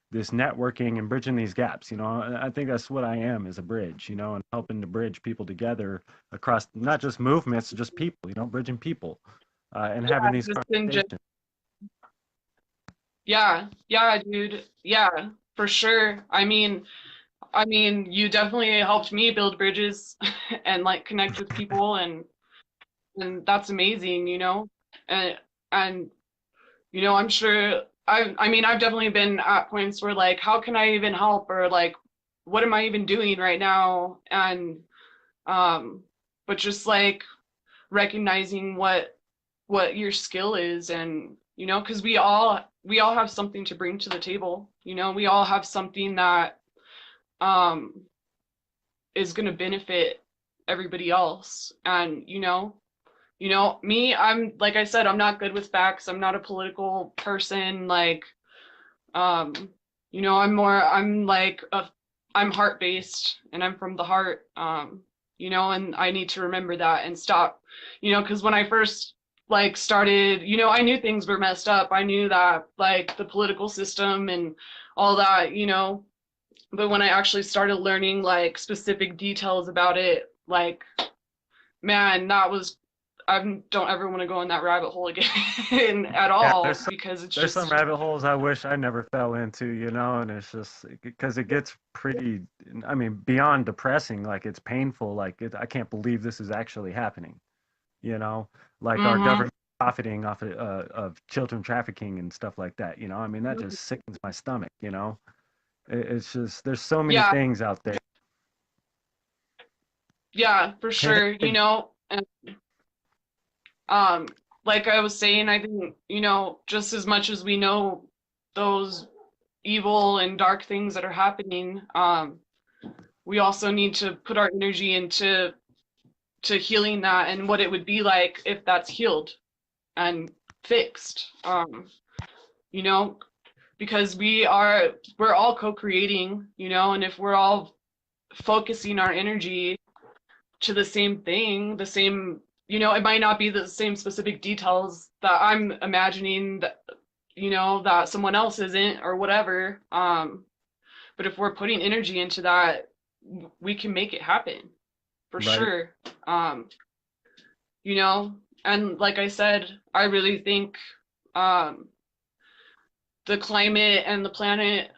this networking and bridging these gaps. I think that's what I am, is a bridge, and helping to bridge people together across not just movements, just people, bridging people, and yeah, having these just in general. conversations. Yeah, yeah, dude. Yeah, for sure. I mean, you definitely helped me build bridges and like connect with people, and that's amazing, and I'm sure I mean, I've definitely been at points where like, how can I even help, or like, what am I even doing right now? And um, but just like recognizing what your skill is, and because we all have something to bring to the table. We all have something that um is going to benefit everybody else. And me, I'm like I said, I'm not good with facts. I'm not a political person. Like, um I'm like I'm heart based, and I'm from the heart. And I need to remember that and stop, because when I first like started, I knew things were messed up. I knew that like the political system and all that, but when I actually started learning like specific details about it, like, man, that was, I don't ever want to go in that rabbit hole again at Yeah, all, because it's there's some just, rabbit holes I wish I never fell into, and it's just because it gets pretty, I mean, beyond depressing. Like, it's painful. Like, I can't believe this is actually happening, you know, like our mm-hmm. government profiting off of children trafficking and stuff like that. I mean, that just sickens my stomach. It's just, there's so many Yeah, things out there. yeah, for Hey, sure, and like I was saying, I think, just as much as we know those evil and dark things that are happening, we also need to put our energy into healing that, and what it would be like if that's healed and fixed. You know, because we're all co-creating, you know, and if we're all focusing our energy to the same thing, the same, you know, it might not be the same specific details that I'm imagining that, you know, that someone else isn't or whatever. But if we're putting energy into that, we can make it happen for Right. sure. You know, and like I said, I really think um, the climate and the planet,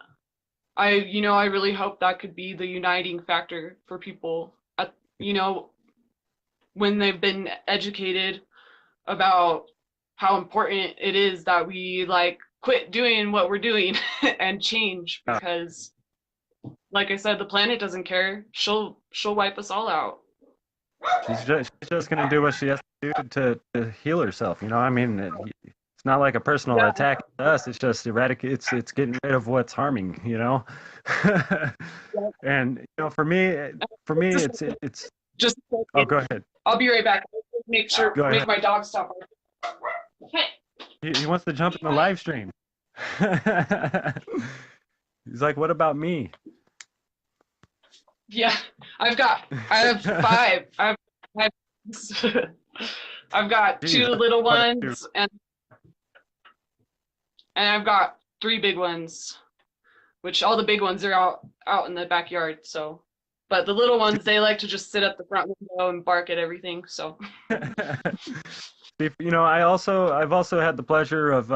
I really hope that could be the uniting factor for people at, you know, when they've been educated about how important it is that we like quit doing what we're doing and change, Yeah. because like I said, the planet doesn't care. She'll wipe us all out. She's just gonna do what she has to do to heal herself. You know, I mean, it's not like a personal Yeah, attack to us. It's just eradicate. It's getting rid of what's harming. You know, yeah. and you know, for me, Just, it's. just Oh, go ahead. I'll be right back. Go Make ahead. my dog stop. Hey. He wants to jump in the live stream. He's like, what about me? Yeah, I have five. I've I've got Jeez, two that's little quite a few. ones and I've got three big ones, which all the big ones are out in the backyard. So, but the little ones, they like to just sit at the front window and bark at everything. So, You know, I've also had the pleasure of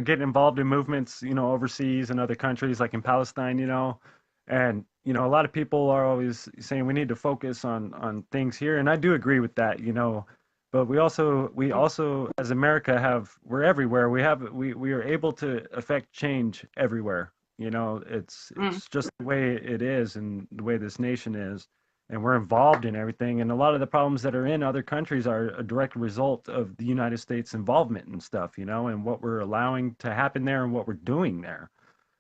getting involved in movements, you know, overseas in other countries, like in Palestine, you know, and you know, a lot of people are always saying we need to focus on things here, and I do agree with that, you know, but we also as America we're everywhere. We are able to affect change everywhere. You know, it's mm, it's just the way it is and the way this nation is, and we're involved in everything. And a lot of the problems that are in other countries are a direct result of the United States involvement and stuff, you know, and what we're allowing to happen there and what we're doing there,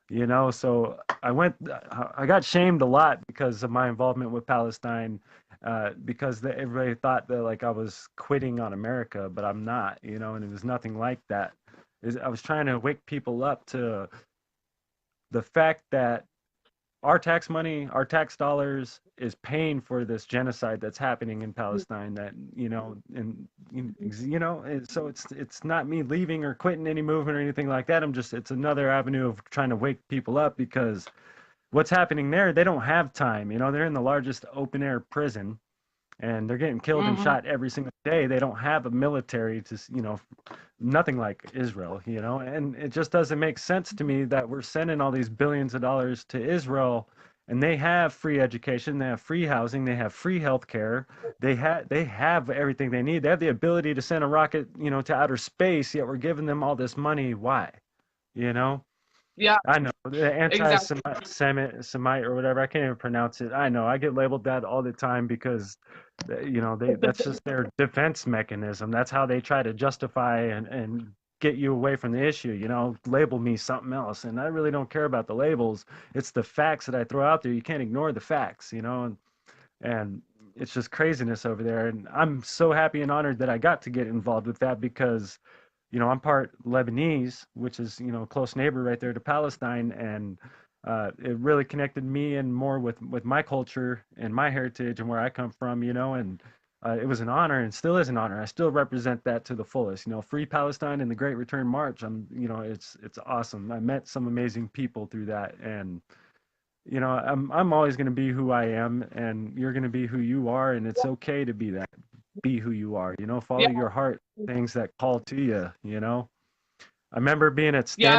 you know. So I got shamed a lot because of my involvement with Palestine, because everybody thought that like I was quitting on America, but I'm not, you know, and it was nothing like that. I was trying to wake people up to the fact that our tax money, our tax dollars is paying for this genocide that's happening in Palestine. That you know, and you know, so it's not me leaving or quitting any movement or anything like that. It's another avenue of trying to wake people up because what's happening there, they don't have time. You know, they're in the largest open air prison and they're getting killed and mm-hmm. shot every single day. They don't have a military to, you know, nothing like Israel, you know, and it just doesn't make sense to me that we're sending all these billions of dollars to Israel and they have free education, they have free housing, they have free health care, they have everything they need. They have the ability to send a rocket, you know, to outer space, yet we're giving them all this money. Why? You know? Yeah, I know the exactly. anti-Semite or whatever. I can't even pronounce it. I know I get labeled that all the time because, you know, that's just their defense mechanism. That's how they try to justify and get you away from the issue. You know, label me something else, and I really don't care about the labels. It's the facts that I throw out there. You can't ignore the facts. You know, and it's just craziness over there. And I'm so happy and honored that I got to get involved with that because you know, I'm part Lebanese, which is, you know, a close neighbor right there to Palestine, and it really connected me and more with my culture and my heritage and where I come from, you know, and it was an honor and still is an honor. I still represent that to the fullest, you know, free Palestine and the Great Return March. You know, it's awesome. I met some amazing people through that, and you know, I'm always going to be who I am, and you're going to be who you are, and it's okay to be that. Be who you are, you know, follow Yeah, your heart, things that call to you, you know. I remember being at yeah, yeah,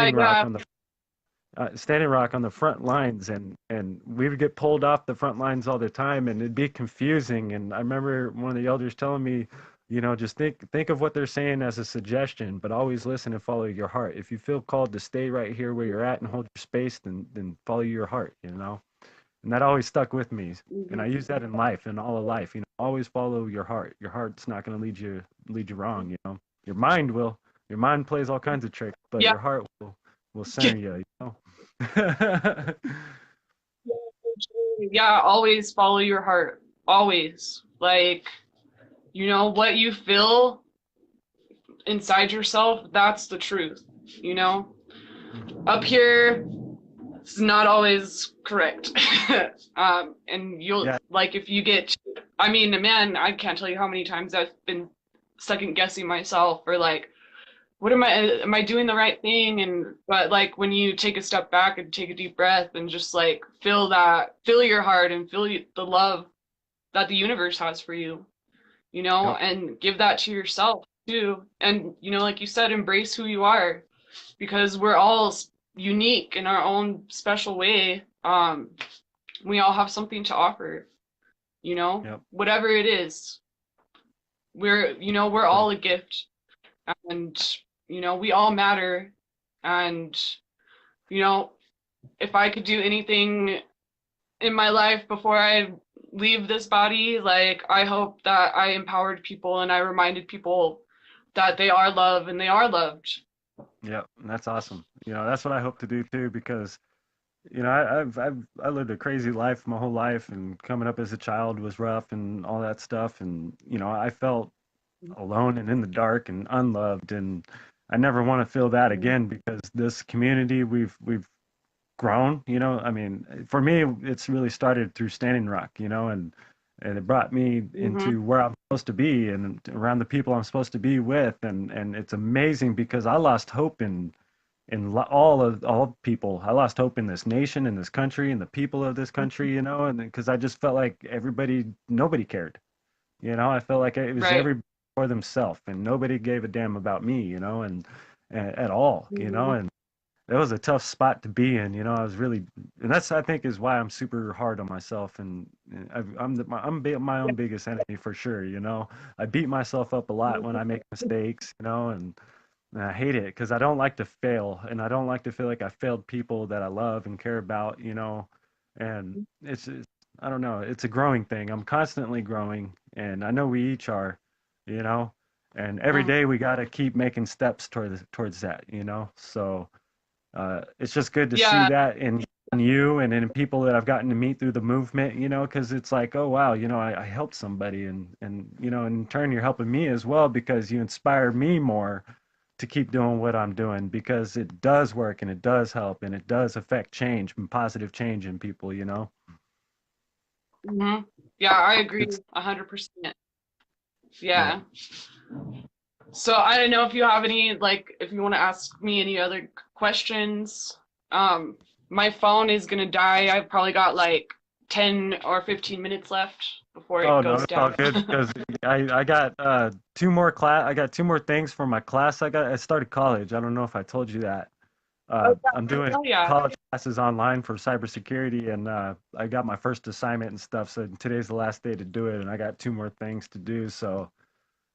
Standing Rock on the front lines, and we would get pulled off the front lines all the time, and it'd be confusing. And I remember one of the elders telling me, you know, just think of what they're saying as a suggestion, but always listen and follow your heart. If you feel called to stay right here where you're at and hold your space, then follow your heart, you know. And that always stuck with me. And I use that in life, in all of life. You know, always follow your heart. Your heart's not going to lead you wrong. You know, your mind will. Your mind plays all kinds of tricks, but yeah. your heart will center you. You know. Yeah, always follow your heart. Always. Like, you know, what you feel inside yourself, that's the truth, you know? up here it's not always correct. And you'll Yeah. like if you get, I mean, man, I can't tell you how many times I've been second guessing myself or like, what am I doing the right thing? And but like when you take a step back and take a deep breath and just like feel your heart and feel the love that the universe has for you, you know, Yep. and give that to yourself too. And you know, like you said, embrace who you are because we're all unique in our own special way. We all have something to offer, you know, Yep. whatever it is. We're all a gift, and you know, we all matter. And you know, if I could do anything in my life before I leave this body, like I hope that I empowered people and I reminded people that they are loved and they are loved. Yep. And that's awesome. That's what I hope to do too, because I lived a crazy life my whole life, and coming up as a child was rough and all that stuff, and I felt alone and in the dark and unloved, and I never want to feel that again, because this community we've grown. I mean, for me, it's really started through Standing Rock, and it brought me Mm-hmm. into where I'm supposed to be and around the people I'm supposed to be with, and it's amazing because I lost hope in all people. I lost hope in this nation, in this country, and the people of this country, and because I just felt like nobody cared. I felt like it was Right. everybody for themselves, and nobody gave a damn about me, and at all, Mm-hmm. and it was a tough spot to be in. I was really, and that's, I think, is why I'm super hard on myself, and my own biggest enemy for sure. I beat myself up a lot when I make mistakes, and I hate it because I don't like to fail, and I don't like to feel like I failed people that I love and care about, and I don't know, it's a growing thing. I'm constantly growing, and I know we each are, you know, and every Mm-hmm. day we got to keep making steps towards that, so it's just good to see Yeah. that in you and in people that I've gotten to meet through the movement, because it's like, oh wow, I helped somebody, and in turn you're helping me as well, because you inspire me more to keep doing what I'm doing, because it does work and it does help and it does affect change and positive change in people. Mm-hmm. Yeah, I agree It's 100%. yeah. Yeah. So I don't know if you have any, like, if you want to ask me any other questions. Um, my phone is gonna die. I've probably got like 10 or 15 minutes left before Oh it no, goes it's all down. good, because I got two more things for my class. I started college. I don't know if I told you that. Oh, I'm doing oh yeah. college classes online for cybersecurity, and I got my first assignment and stuff. So today's the last day to do it, and I got two more things to do. So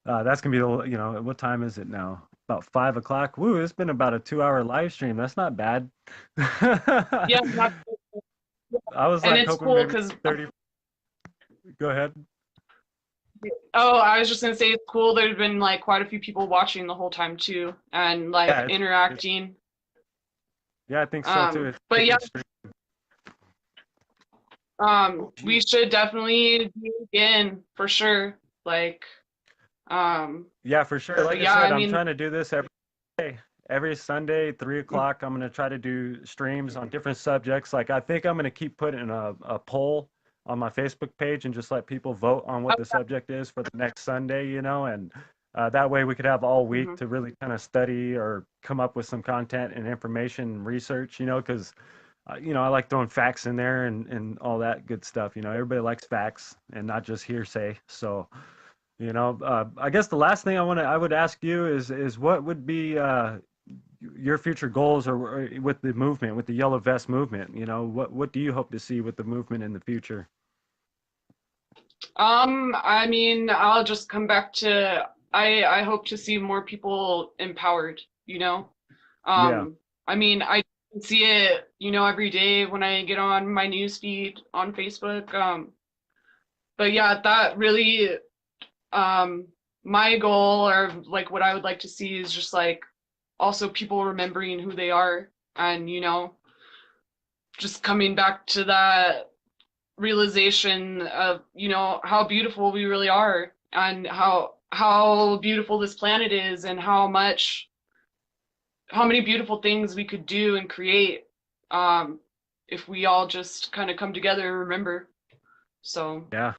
that's gonna be what time is it now? About 5 o'clock. Woo! It's been about a 2-hour live stream. That's not bad. Yeah, I was and like it's hoping cool maybe because 30. Go ahead. oh, I was just gonna say it's cool. There's been like quite a few people watching the whole time too, and like Yeah, it's interacting. yeah, I think so too. It's a But yeah, good stream. we Jeez. should definitely do it again for sure. Like, Yeah, for sure. but Like I yeah, I said, I'm mean, trying to do this every day. Every Sunday, 3 o'clock, I'm gonna try to do streams on different subjects. Like I think I'm gonna keep putting a poll on my Facebook page and just let people vote on what the subject is for the next Sunday, and that way we could have all week mhm. to really kind of study or come up with some content and information and research, because I like throwing facts in there and all that good stuff. Everybody likes facts and not just hearsay. So. I guess the last thing I would ask you is what would be your future goals, or with the movement, with the Yellow Vest movement? What do you hope to see with the movement in the future? I mean, I'll just come back to I hope to see more people empowered, you know. Yeah, I mean, I see it, you know, every day when I get on my news feed on Facebook. But yeah, that really um my goal or like what I would like to see is just like also people remembering who they are and, you know, just coming back to that realization of, you know, how beautiful we really are and how beautiful this planet is and how much how many beautiful things we could do and create, um, if we all just kind of come together and remember. So, Yeah,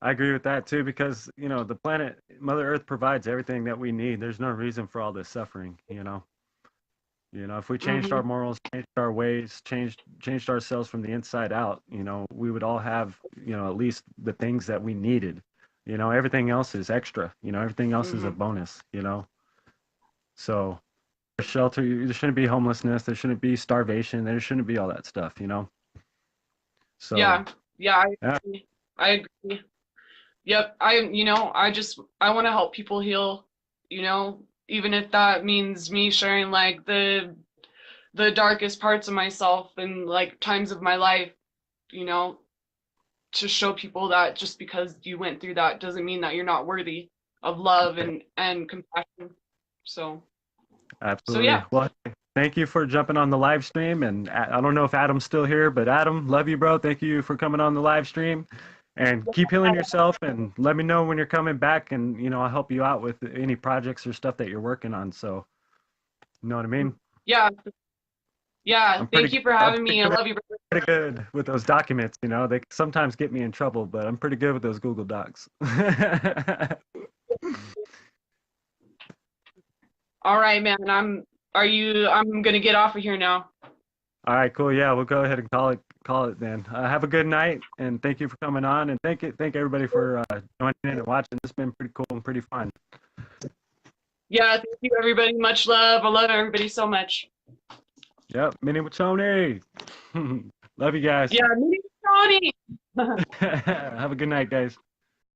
I agree with that too, because the planet, Mother Earth provides everything that we need. There's no reason for all this suffering. If we changed our mhm, morals, changed our ways, changed ourselves from the inside out, we would all have, at least the things that we needed. Everything else is extra. Everything else is a mhm. bonus. So shelter, there shouldn't be homelessness, there shouldn't be starvation, there shouldn't be all that stuff. So Yeah, yeah, yeah, I agree. Yep, I want to help people heal, even if that means me sharing like the darkest parts of myself and like times of my life, you know, to show people that just because you went through that doesn't mean that you're not worthy of love and compassion. So, so absolutely. yeah. Well, thank you for jumping on the live stream. And I don't know if Adam's still here, but Adam, love you, bro. Thank you for coming on the live stream. And keep healing yourself, and let me know when you're coming back, and I'll help you out with any projects or stuff that you're working on. So, you know what I mean? Yeah, yeah. I'm pretty Thank good. you for I'm having me. I love you. pretty good with those documents. They sometimes get me in trouble, but I'm pretty good with those Google Docs. All right, man. I'm gonna get off of here now. All right, cool. Yeah, we'll go ahead and call it then. Have a good night, and thank you for coming on, and thank everybody for joining in and watching. This has been pretty cool and pretty fun. Yeah, thank you everybody. Much love. I love everybody so much. Yep, Mini Tony. Love you guys. Yeah, me, Tony. Have a good night, guys.